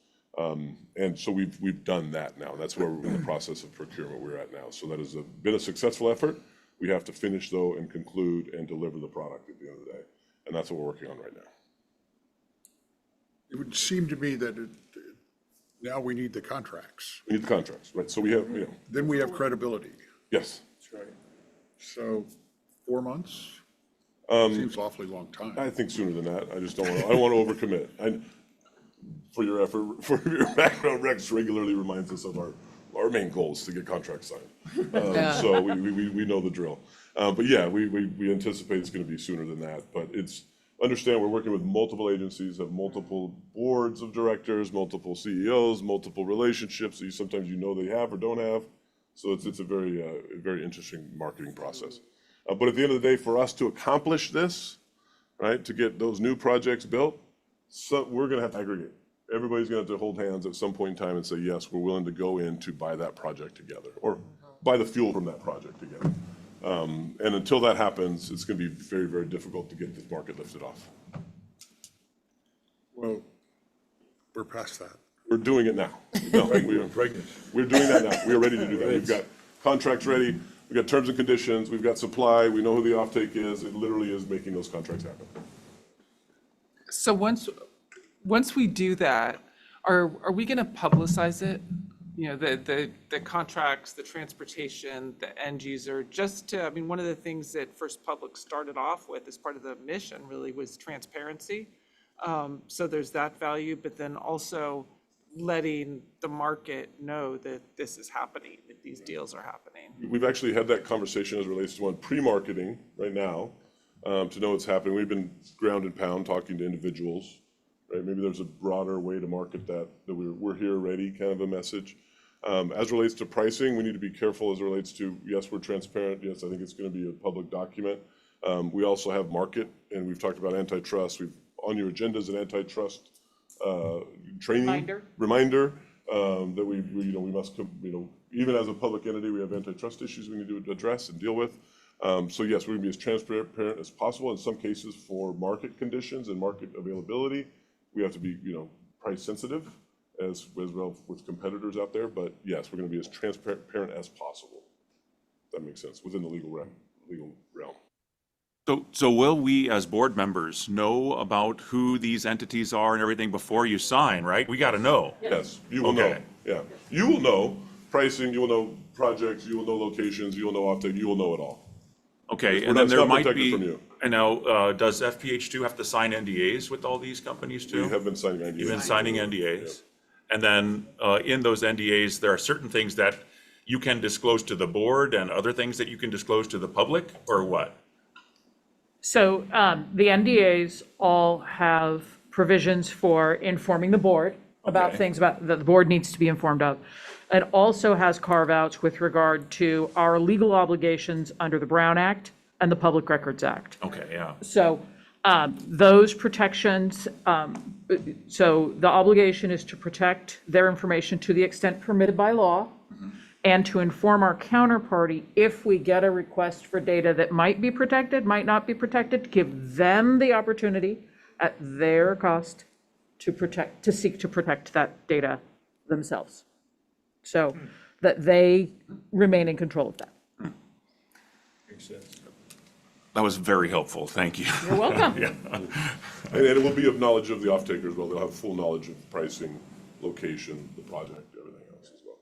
And so we've done that now. That's where we're in the process of procurement we're at now. So that has been a successful effort. We have to finish, though, and conclude and deliver the product at the end of the day. And that's what we're working on right now. It would seem to me that now we need the contracts. We need the contracts, right? So we have, Then we have credibility. yes. That's right. So 4 months? Seems awfully long time. I think sooner than that. I just don't want to overcommit. For your effort, for your background, Rex regularly reminds us of our main goal is to get contracts signed. So we know the drill. But yeah, we anticipate it's going to be sooner than that. But understand we're working with multiple agencies, have multiple boards of directors, multiple CEOs, multiple relationships that sometimes they have or don't have. So it's a very interesting marketing process. But at the end of the day, for us to accomplish this, right, to get those new projects built, so we're gonna have to aggregate. Everybody's gonna have to hold hands at some point in time and say, yes, we're willing to go in to buy that project together, or buy the fuel from that project together. And until that happens, it's gonna be very, very difficult to get this market lifted off. Well, we're past that. We're doing it now. No, we're doing that now. We are ready to do that. We've got contracts ready, we've got terms and conditions, we've got supply, we know who the offtake is. It literally is making those contracts happen. So once we do that, are we going to publicize it? You know, the contracts, the transportation, the end user, just to, I mean, one of the things that First Public started off with as part of the mission really was transparency. So there's that value, but then also letting the market know that this is happening, that these deals are happening. We've actually had that conversation as it relates to pre-marketing right now, to know what's happening. We've been ground and pound talking to individuals, right? Maybe there's a broader way to market that we're here ready kind of a message. As relates to pricing, we need to be careful as it relates to, yes, we're transparent. Yes, I think it's going to be a public document. We also have market, and we've talked about antitrust. On your agenda is an antitrust training reminder that we must, even as a public entity, we have antitrust issues we need to address and deal with. So yes, we're gonna be as transparent as possible. In some cases, for market conditions and market availability, we have to be, price sensitive as well with competitors out there. But yes, we're gonna be as transparent as possible. That makes sense, within the legal realm. So will we, as board members, know about who these entities are and everything before you sign, right? We got to know. Yes, you will know. Okay. Yeah, you will know pricing, you will know projects, you will know locations, you will know offtake, you will know it all. Okay, We're and not- then it's there not might protected be, from you. and now, does FPH2 have to sign NDAs with all these companies too? We have been signing NDAs. You've been signing NDAs. And then in those NDAs, there are certain things that you can disclose to the board and other things that you can disclose to the public, or what? So the NDAs all have provisions for informing the board about Okay. things that the board needs to be informed of. It also has carve-outs with regard to our legal obligations under the Brown Act and the Public Records Act. Okay, yeah. So those protections, so the obligation is to protect their information to the extent permitted by law, and to inform our counterparty if we get a request for data that might be protected, might not be protected, to give them the opportunity at their cost to seek to protect that data themselves. So that they remain in control of that. That was very helpful, thank you. You're welcome. And it will be of knowledge of the offtaker as well. They'll have full knowledge of pricing, location, the project, everything else as well.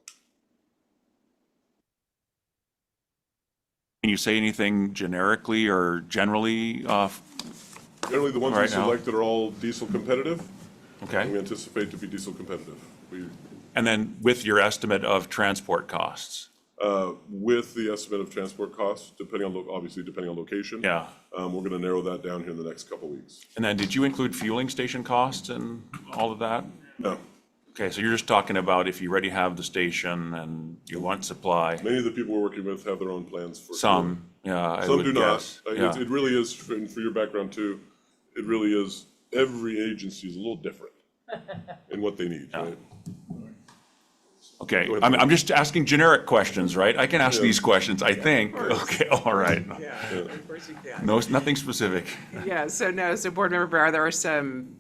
Can you say anything generically or generally? Generally, the ones we Right now. selected are all diesel competitive, and we Okay, anticipate to be diesel competitive. and then with your estimate of transport costs? With the estimate of transport costs, obviously depending on location. Yeah. We're gonna narrow that down here in the next couple weeks. And then did you include fueling station costs and all of that? No, Okay, so you're just talking about if you already have the station and you want supply? many of the people we're working with have their own plans for. Some, yeah, I Some would do not. guess. Yeah. It really is, and for your background too, it really is, every agency is a little different in what they need, right? Okay, Go ahead. I'm just asking generic questions, right? I can ask these questions, I think. Okay, all right. Yeah, of course you can. No, nothing specific. Yeah, so Board Member Brower, there are some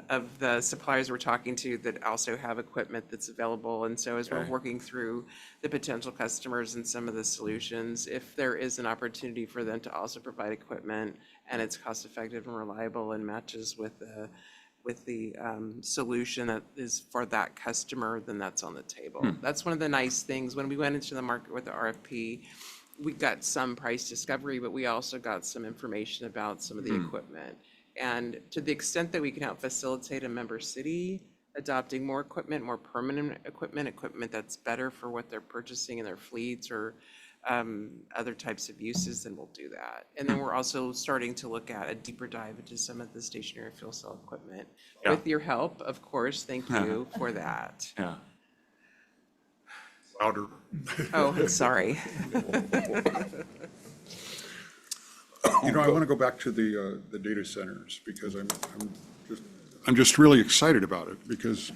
of the suppliers we're talking to that also have equipment that's available. And so as we're Okay. working through the potential customers and some of the solutions, if there is an opportunity for them to also provide equipment and it's cost effective and reliable and matches with the solution that is for that customer, then that's on the table. That's one of the nice things. When we went into the market with the RFP, we got some price discovery, but we also got some information about some of the equipment. And to the extent that we can help facilitate a member city adopting more equipment, more permanent equipment that's better for what they're purchasing in their fleets or other types of uses, then we'll do that. And then we're also starting to look at a deeper dive into some of the stationary fuel cell equipment. Yeah. With your help, of course, thank you for that. Yeah. Louder. Oh, sorry. You know, I want to go back to the data centers because I'm just really excited about it because,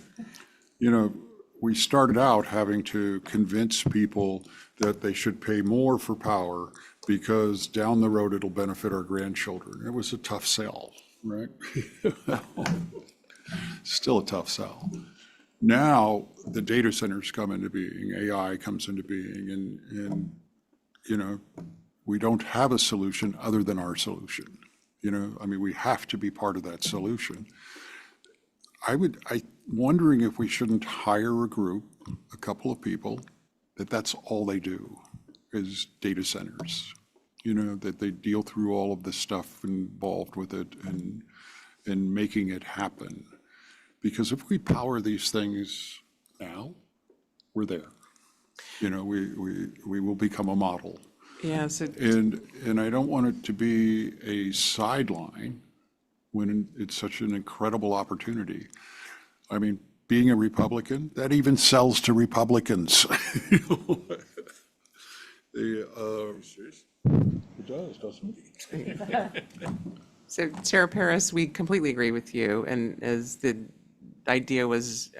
you know, we started out having to convince people that they should pay more for power because down the road it'll benefit our grandchildren. It was a tough sell, right? Still a tough sell. Now the data centers come into being, AI comes into being, and you know, we don't have a solution other than our solution. You know, I mean, we have to be part of that solution. I'm wondering if we shouldn't hire a group, a couple of people, that's all they do is data centers. You know, that they deal through all of the stuff involved with it and making it happen. Because if we power these things now, we're there. You know, we will become a model. Yeah, so And I don't want it to be a sideline when it's such an incredible opportunity. I mean, being a Republican, that even sells to Republicans. It does, doesn't it? So Sarah Paris, we completely agree with you. And as the idea was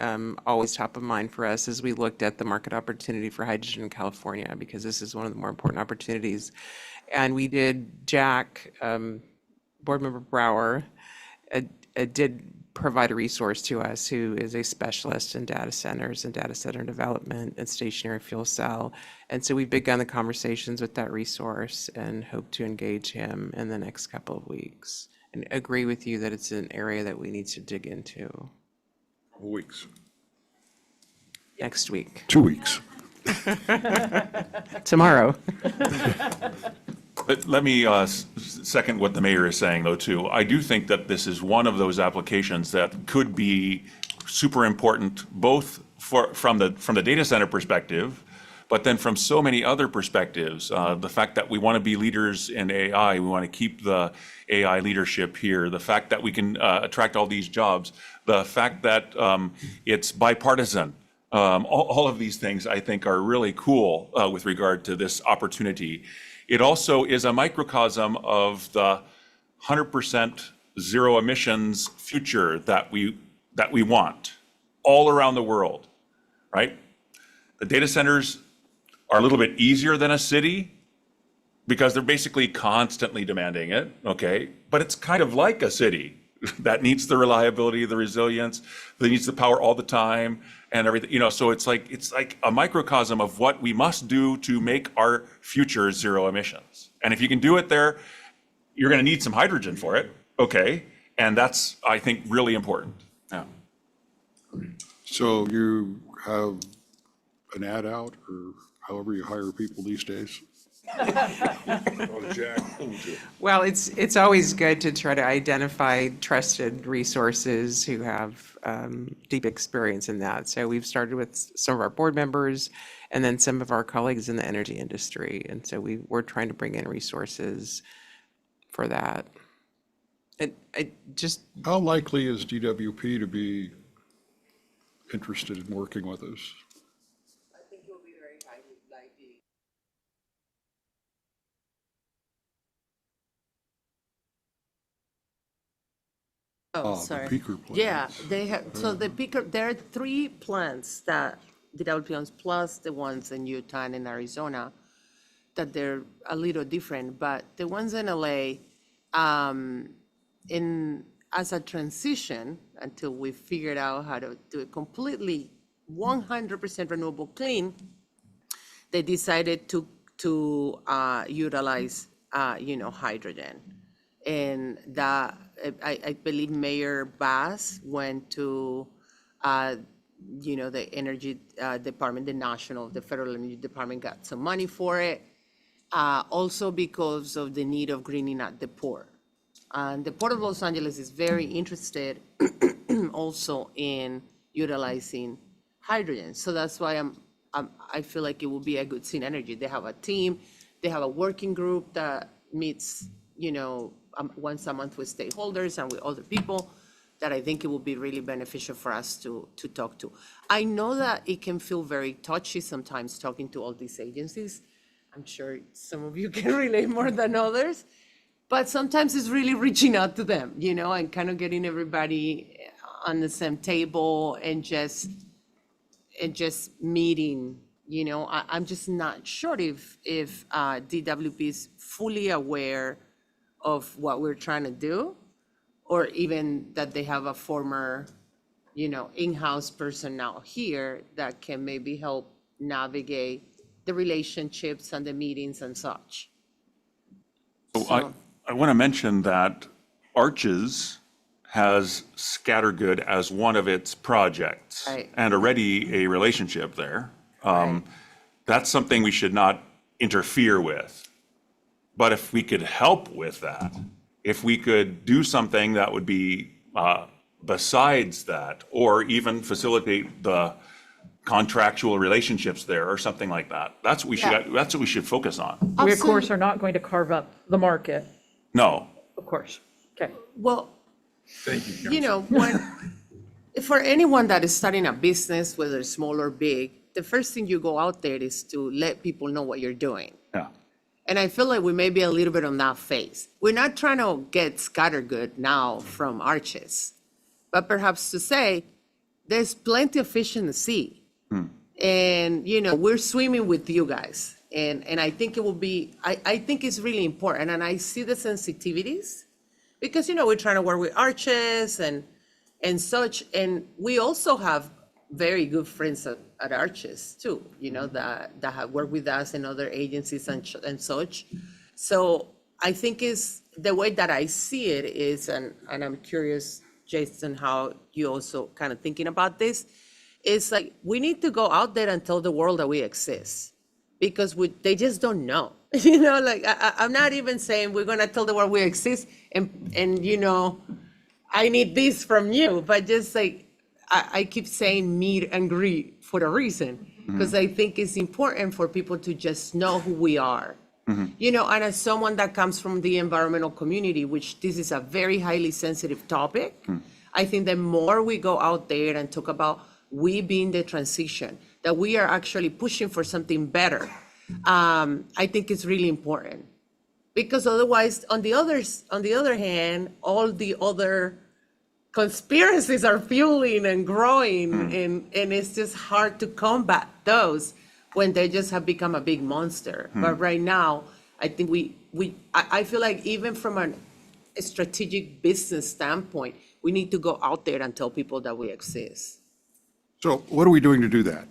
always top of mind for us as we looked at the market opportunity for hydrogen in California, because this is one of the more important opportunities. And we did, Jack, Board Member Brower, did provide a resource to us who is a specialist in data centers and data center development and stationary fuel cell. And so we've begun the conversations with that resource and hope to engage him in the next couple of weeks. And agree with you that it's an area that we need to dig into. Weeks. Next week. 2 weeks. Tomorrow. But let me second what the mayor is saying, though, too. I do think that this is one of those applications that could be super important, both from the data center perspective, but then from so many other perspectives. The fact that we want to be leaders in AI, we want to keep the AI leadership here, the fact that we can attract all these jobs, the fact that it's bipartisan. All of these things, I think, are really cool with regard to this opportunity. It also is a microcosm of the 100% zero emissions future that we want all around the world, right? The data centers are a little bit easier than a city because they're basically constantly demanding it, okay? But it's kind of like a city that needs the reliability, the resilience, that needs the power all the time and everything, you know, so it's like a microcosm of what we must do to make our future zero emissions. And if you can do it there, you're going to need some hydrogen for it, okay? And that's, I think, really important. Yeah. So you have an ad out or however you hire people these days? Well, it's always good to try to identify trusted resources who have deep experience in that. So we've started with some of our board members and then some of our colleagues in the energy industry. And so we're trying to bring in resources for that. How likely is DWP to be interested in working with us? I think it will be very highly likely. Oh, The sorry. peaker plants. Yeah, they have, so the peaker, there are 3 plants that DWP owns, plus the ones in Utah and in Arizona, that they're a little different, but the ones in LA, as a transition, until we figured out how to do it completely 100% renewable clean, they decided to utilize, hydrogen. And that, I believe Mayor Bass went to, the Energy Department, the Federal Energy Department got some money for it. Also because of the need of greening up the port. And the Port of Los Angeles is very interested also in utilizing hydrogen. So that's why I feel like it will be a good synergy. They have a team, they have a working group that meets, once a month with stakeholders and with other people that I think it will be really beneficial for us to talk to. I know that it can feel very touchy sometimes talking to all these agencies. I'm sure some of you can relate more than others. But sometimes it's really reaching out to them, you know, and kind of getting everybody on the same table and just meeting, you know. I'm just not sure if DWP is fully aware of what we're trying to do, or even that they have a former, you know, in-house person now here that can maybe help navigate the relationships and the meetings and such. So I want to mention that Arches has Scattergood as one of its projects Right. and already a relationship there. That's something we should not interfere with. But if we could help with that, if we could do something that would be besides that, or even facilitate the contractual relationships there or something like that, that's what we should focus on. We, of course, are not going to carve up the market, No. of course. Okay. Well, Thank you, you know, for anyone that is starting a business, whether small or big, the first thing you go out there is to let people know what you're doing. Yeah. And I feel like we may be a little bit on that phase. We're not trying to get scattergood now from Arches, but perhaps to say, there's plenty of fish in the sea. And, you know, we're swimming with you guys. And I think it will be, I think it's really important. And I see the sensitivities because, you know, we're trying to work with Arches and such. And we also have very good friends at Arches too, you know, that have worked with us and other agencies and such. So I think is the way that I see it is, and I'm curious, Jason, how you also kind of thinking about this, is like, we need to go out there and tell the world that we exist, because they just don't know. You know, like, I'm not even saying we're gonna tell the world we exist and you know, I need this from you, but just like, I keep saying meet and greet for a reason, because I think it's important for people to just know who we are. You know, and as someone that comes from the environmental community, which this is a very highly sensitive topic, I think the more we go out there and talk about we being the transition, that we are actually pushing for something better, I think it's really important. Because otherwise, on the other hand, all the other conspiracies are fueling and growing, and it's just hard to combat those when they just have become a big monster. But right now, I think I feel like even from a strategic business standpoint, we need to go out there and tell people that we exist. So what are we doing to do that?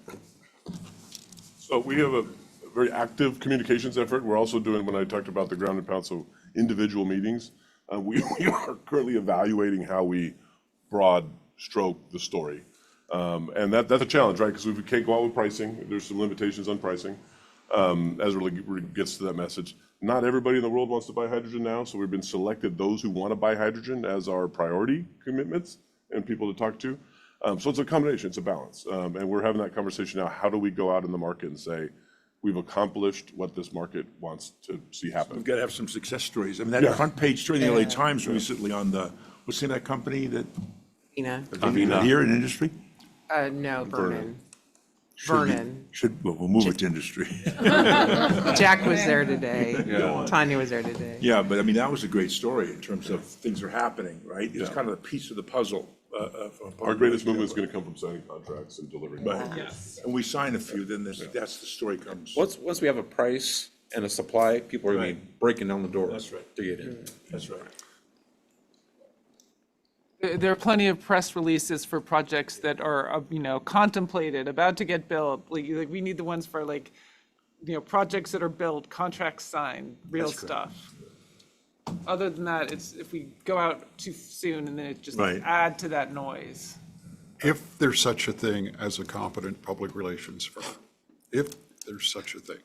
So we have a very active communications effort. We're also doing, when I talked about the ground and pound, so individual meetings. We are currently evaluating how we broad stroke the story. And that's a challenge, right? Because we can't go out with pricing. There's some limitations on pricing as it really gets to that message. Not everybody in the world wants to buy hydrogen now, so we've been selected those who want to buy hydrogen as our priority commitments and people to talk to. So it's a combination, it's a balance. And we're having that conversation now. How do we go out in the market and say, we've accomplished what this market wants to see happen? We've got to have some success stories. I mean, that front page story in the LA Times recently on the, what's the name of that company that, Avina? here in industry? No, Vernon. Vernon. We'll move it to industry. Jack was there today. Tanya was there today. Yeah, but I mean, that was a great story in terms of things are happening, right? It's kind of a piece of the puzzle. Our greatest movement is going to come from signing contracts and delivering. And we sign a few, then that's the story comes. Once we have a price and a supply, people are going to be breaking down the door. That's right. To get in. That's right. There are plenty of press releases for projects that are, you know, contemplated, about to get built. Like we need the ones for, like, you know, projects that are built, contracts signed, real stuff. Other than that, it's if we go out too soon and then it just add to that noise. If there's such a thing as a competent public relations firm, if there's such a thing,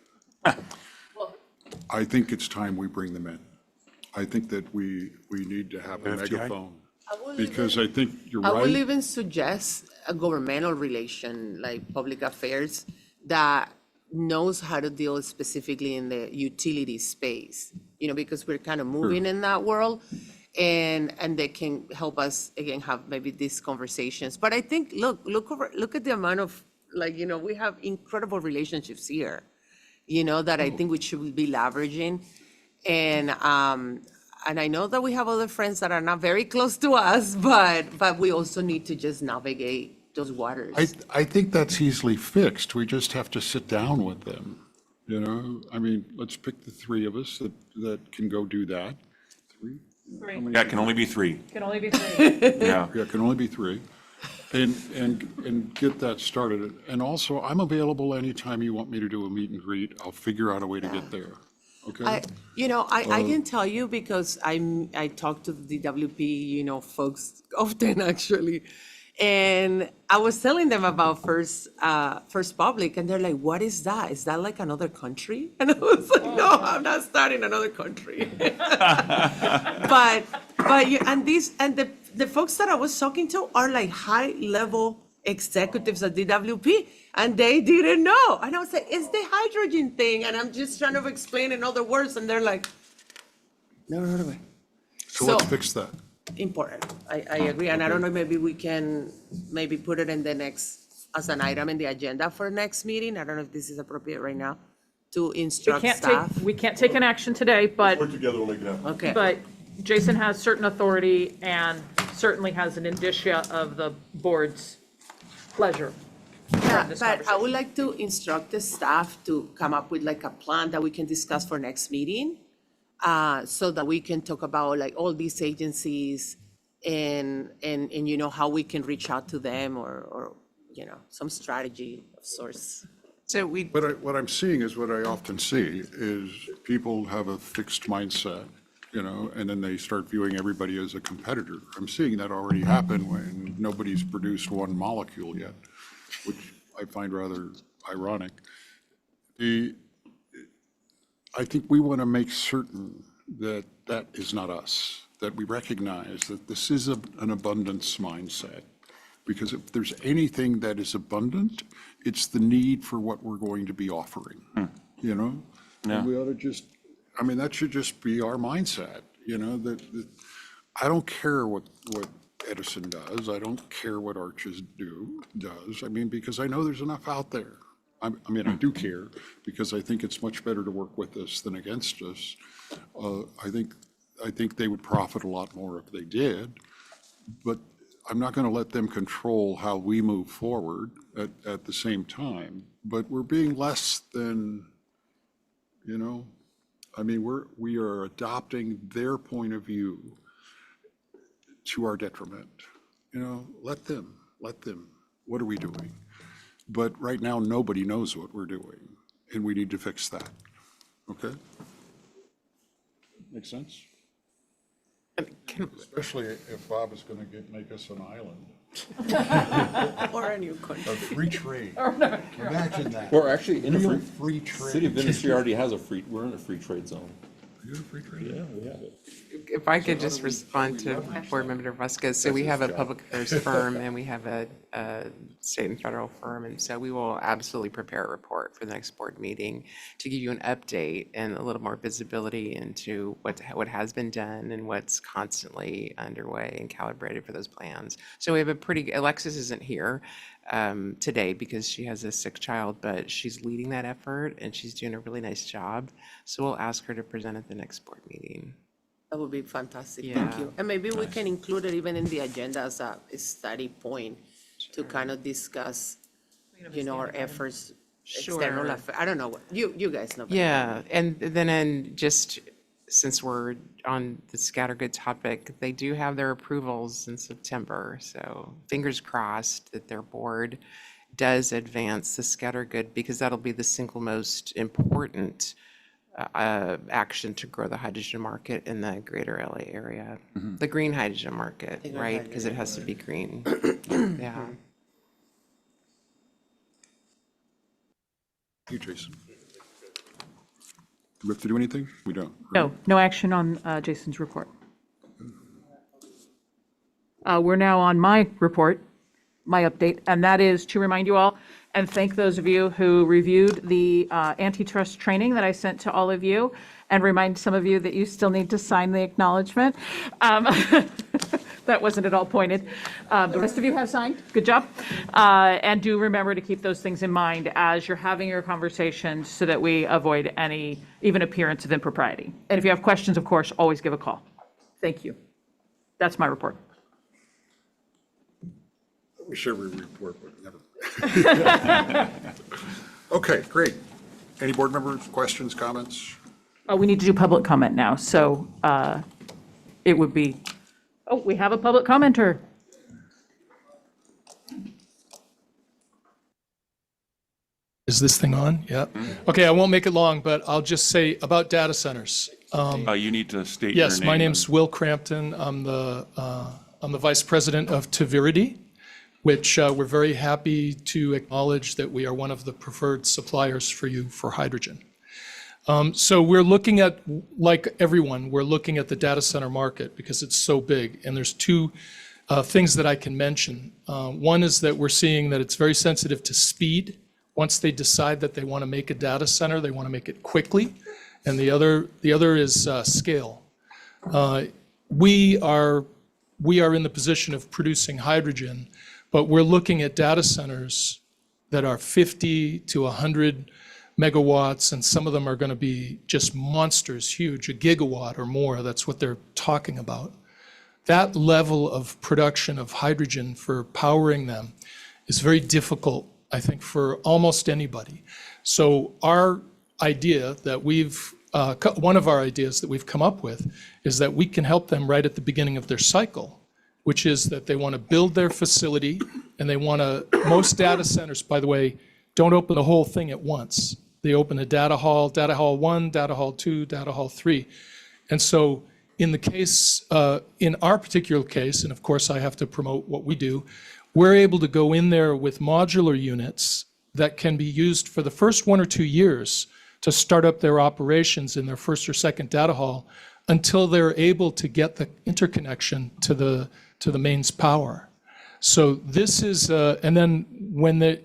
I think it's time we bring them in. I think that we need to have a megaphone. Because I think you're right. I will even suggest a governmental relation, like public affairs, that knows how to deal specifically in the utility space, you know, because we're kind of moving in that world, and they can help us, again, have maybe these conversations. But I think, look at the amount of, like, you know, we have incredible relationships here, you know, that I think we should be leveraging. And and I know that we have other friends that are not very close to us, but we also need to just navigate those waters. I think that's easily fixed. We just have to sit down with them, you know? I mean, let's pick the three of us that can go do that. Yeah, it can only be three. Can only be three. Yeah. Yeah, it can only be three. And get that started. And also, I'm available anytime you want me to do a meet and greet. I'll figure out a way to get there, okay? I can tell you because I talk to the DWP, folks often actually. And I was telling them about First Public, and they're like, "What is that? Is that like another country?" And I was like, "No, I'm not starting another country." But the folks that I was talking to are like high-level executives at DWP, and they didn't know. And I was like, "It's the hydrogen thing," and I'm just trying to explain in other words, and they're like, "No. So let's fix that. Important. I agree, and I don't know, maybe we can put it in the next, as an item in the agenda for next meeting. I don't know if this is appropriate right now, to instruct staff. We can't take an action today, but, Work together, we'll make it happen. Okay. but Jason has certain authority and certainly has an indicia of the board's pleasure. Yeah, this but I conversation. would like to instruct the staff to come up with like a plan that we can discuss for next meeting, so that we can talk about like all these agencies and how we can reach out to them or some strategy of sorts. So What I'm seeing is what I often see is people have a fixed mindset, and then they start viewing everybody as a competitor. I'm seeing that already happen when nobody's produced one molecule yet, which I find rather ironic. I think we want to make certain that that is not us, that we recognize that this is an abundance mindset. Because if there's anything that is abundant, it's the need for what we're going to be offering, Yeah. And we ought to just, that should just be our mindset, that I don't care what Edison does. I don't care what Arches does. Because I know there's enough out there. I do care because I think it's much better to work with us than against us. I think they would profit a lot more if they did, but I'm not going to let them control how we move forward at the same time. But we're being less than, we are adopting their point of view to our detriment. Let them. What are we doing? But right now, nobody knows what we're doing, and we need to fix that. Okay? Make sense? Especially if Bob is going to make us an island. Or a new country. Of free trade. Imagine that. We're actually in a Real free trade. City of Venice already has we're in a free trade zone. You have free trade? Yeah, we have it. if I could just respond to Board Member Vasquez. So we have a public affairs firm and we have a state and federal firm. And so we will absolutely prepare a report for the next board meeting to give you an update and a little more visibility into what has been done and what's constantly underway and calibrated for those plans. So we have Alexis isn't here today because she has a sick child, but she's leading that effort and she's doing a really nice job. So we'll ask her to present at the next board meeting. That would be fantastic, thank Yeah. you. And maybe we can include it even in the agenda as a study point to kind of discuss, our efforts, external Sure. affairs. I don't know what, you guys know. better. Yeah, and then just since we're on the scattergood topic, they do have their approvals in September. So fingers crossed that their board does advance the scattergood because that'll be the single most important action to grow the hydrogen market in the greater LA area. The green hydrogen market, right? Because it has to be green. Yeah. You, Jason. Do we have to do anything? We don't. right? No, no action on Jason's report. We're now on my report, my update, and that is to remind you all and thank those of you who reviewed the antitrust training that I sent to all of you, and remind some of you that you still need to sign the acknowledgement. That wasn't at all pointed. The rest of you have signed. Good job. And do remember to keep those things in mind as you're having your conversations so that we avoid any even appearance of impropriety. And if you have questions, of course, always give a call. Thank you. That's my report. I wish every report would never. Okay, great. Any board members, questions, comments? We need to do public comment now, so it would be, oh, we have a public commenter. Is this thing on? Yeah. Okay, I won't make it long, but I'll just say about data centers. You need to state your name. Yes, my name's Will Crampton. I'm the Vice President of Taviridi, which we're very happy to acknowledge that we are one of the preferred suppliers for you for hydrogen. So we're looking at, like everyone, we're looking at the data center market because it's so big. And there's two things that I can mention. One is that we're seeing that it's very sensitive to speed. Once they decide that they want to make a data center, they want to make it quickly. And the other is scale. We are in the position of producing hydrogen, but we're looking at data centers that are 50 to 100 megawatts, and some of them are going to be just monsters, huge, a gigawatt or more. That's what they're talking about. That level of production of hydrogen for powering them is very difficult, I think, for almost anybody. So our idea that one of our ideas that we've come up with is that we can help them right at the beginning of their cycle, which is that they want to build their facility and they want to, most data centers, by the way, don't open the whole thing at once. They open a data hall 1, data hall 2, data hall 3. And so in the case, in our particular case, and of course I have to promote what we do, we're able to go in there with modular units that can be used for the first 1 or 2 years to start up their operations in their first or second data hall until they're able to get the interconnection to the mains power. So this is, and then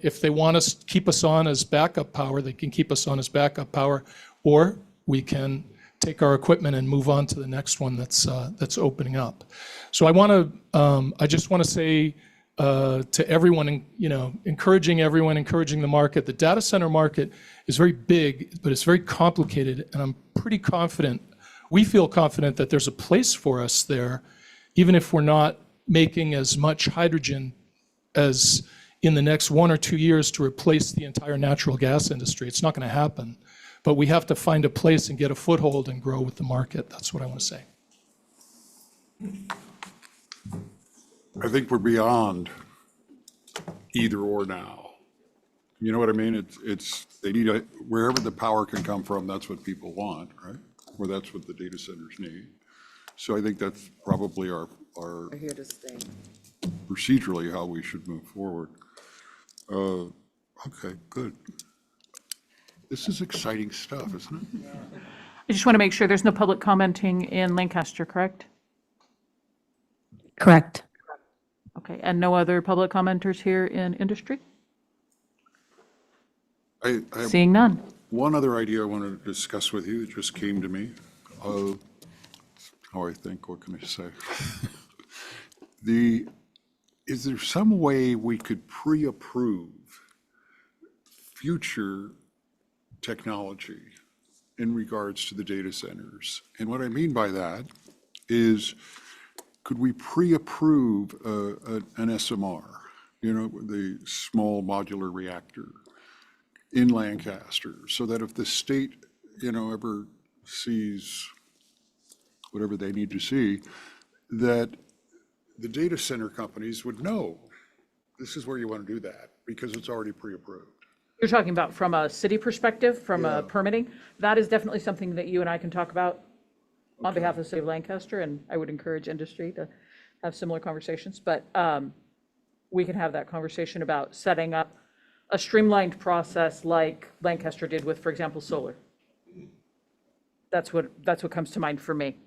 if they want to keep us on as backup power, they can keep us on as backup power, or we can take our equipment and move on to the next one that's opening up. So I just want to say to everyone, encouraging the market. The data center market is very big, but it's very complicated, and I'm pretty confident, we feel confident that there's a place for us there, even if we're not making as much hydrogen as in the next 1 or 2 years to replace the entire natural gas industry. It's not going to happen, but we have to find a place and get a foothold and grow with the market. That's what I want to say. I think we're beyond either or now. You know what I mean? They need wherever the power can come from, that's what people want, right? Or that's what the data centers need. So I think that's probably our Here to stay. procedurally how we should move forward. Okay, good. This is exciting stuff, isn't it? I just want to make sure there's no public commenting in Lancaster, correct? Correct. Okay, and no other public commenters here in industry? I have Seeing none. one other idea I wanted to discuss with you. It just came to me. What can I say? Is there some way we could pre-approve future technology in regards to the data centers? And what I mean by that is, could we pre-approve an SMR, the small modular reactor in Lancaster, so that if the state, ever sees whatever they need to see, that the data center companies would know this is where you want to do that because it's already pre-approved. You're talking about from a city perspective, from a permitting? That is definitely something that you and I can talk about on behalf of the city of Lancaster, and I would encourage industry to have similar conversations. But we can have that conversation about setting up a streamlined process like Lancaster did with, for example, solar. That's what comes to mind for me.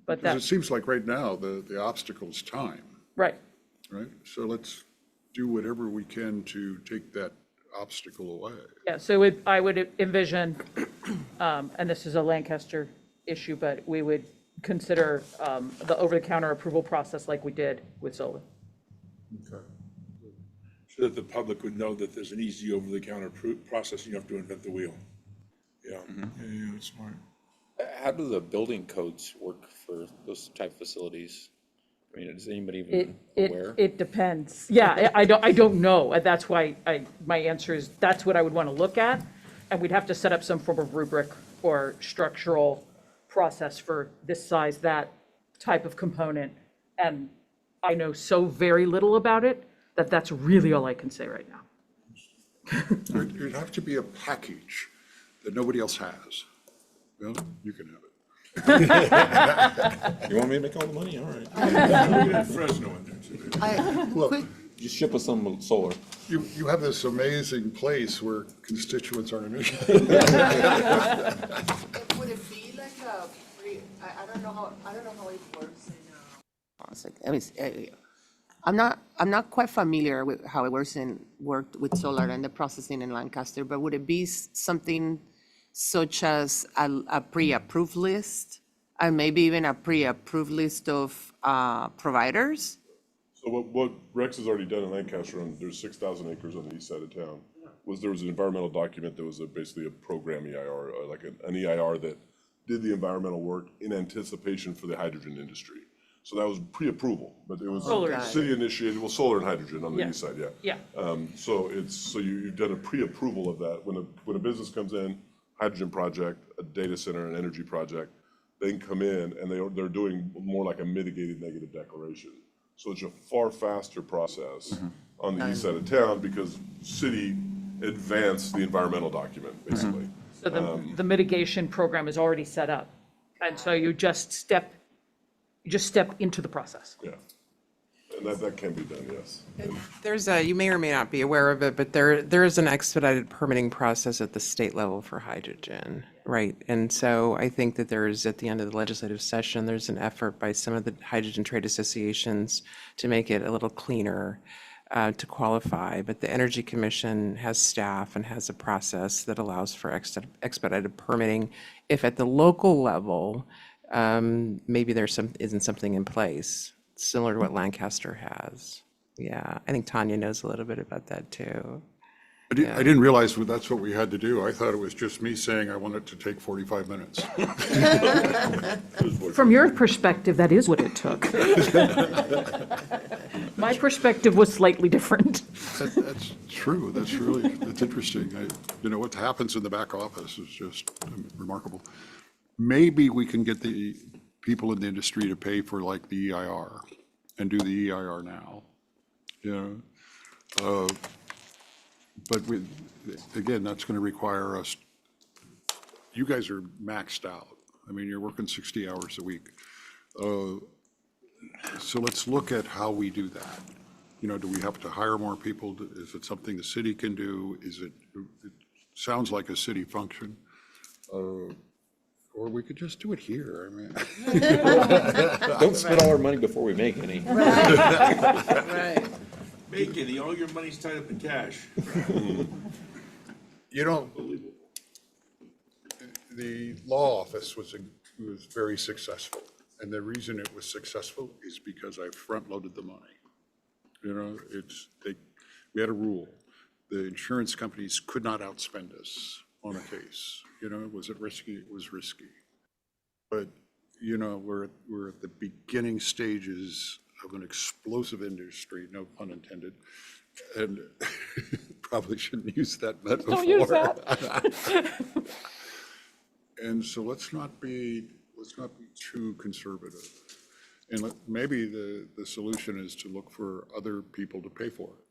But Because it seems like right now, the obstacle is time, right. So let's do whatever we can to take that obstacle away. Yeah, so I would envision, and this is a Lancaster issue, but we would consider the over-the-counter approval process like we did with solar. Okay. So that the public would know that there's an easy over-the-counter process, you don't have to invent the wheel. Yeah, yeah, it's smart. How do the building codes work for those type facilities? I mean, is anybody It, even aware? it depends. Yeah, I don't know. That's why my answer is, that's what I would want to look at. And we'd have to set up some form of rubric or structural process for this size, that type of component. And I know so very little about it that that's really all I can say right now. It'd have to be a package that nobody else has. Well, you can have it. You want me to make all the money? All right. We had Fresno in there too. Look, Just ship us some solar. you have this amazing place where constituents aren't an issue. Would it be like a free, I don't know how it works in, I mean, I'm not quite familiar with how it worked with solar and the processing in Lancaster, but would it be something such as a pre-approved list? And maybe even a pre-approved list of providers? So what Rex has already done in Lancaster, there's 6,000 acres on the east side of town, there was an environmental document that was basically a program EIR, like an EIR that did the environmental work in anticipation for the hydrogen industry. So that was pre-approval, but it was city initiated, well, solar and hydrogen on the east side, yeah. Yeah. So you've done a pre-approval of that. When a business comes in, hydrogen project, a data center, an energy project, they can come in and they're doing more like a mitigated negative declaration. So it's a far faster process on the east side of town because city advanced the environmental document, basically. So the mitigation program is already set up. And so you just step into the process. Yeah. And that can be done, yes. There's you may or may not be aware of it, but there is an expedited permitting process at the state level for hydrogen, right? And so I think that there's, at the end of the legislative session, there's an effort by some of the hydrogen trade associations to make it a little cleaner to qualify. But the Energy Commission has staff and has a process that allows for expedited permitting. If at the local level, maybe isn't something in place, similar to what Lancaster has. Yeah, I think Tanya knows a little bit about that too. I didn't realize that's what we had to do. I thought it was just me saying I want it to take 45 minutes. From your perspective, that is what it took. My perspective was slightly different. That's true. That's interesting. What happens in the back office is just remarkable. Maybe we can get the people in the industry to pay for like the EIR and do the EIR now, but again, that's going to require us, you guys are maxed out. I mean, you're working 60 hours a week. So let's look at how we do that. Do we have to hire more people? Is it something the city can do? It sounds like a city function. Or we could just do it here. I mean, Don't spend all our money before we make any. Right. Make any, all your money's tied up in cash. the law office was very successful. And the reason it was successful is because I front-loaded the money. We had a rule. The insurance companies could not outspend us on a case. Was it risky? It was risky. But, we're at the beginning stages of an explosive industry, no pun intended. And probably shouldn't use that metaphor. Don't use that. And so let's not be too conservative. And maybe the solution is to look for other people to pay for it.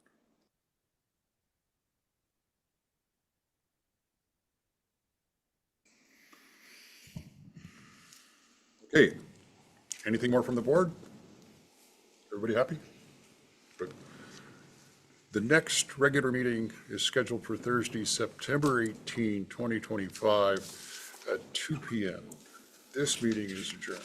Okay, anything more from the board? Everybody happy? Good. The next regular meeting is scheduled for Thursday, September 18, 2025 at 2 p.m. This meeting is adjourned.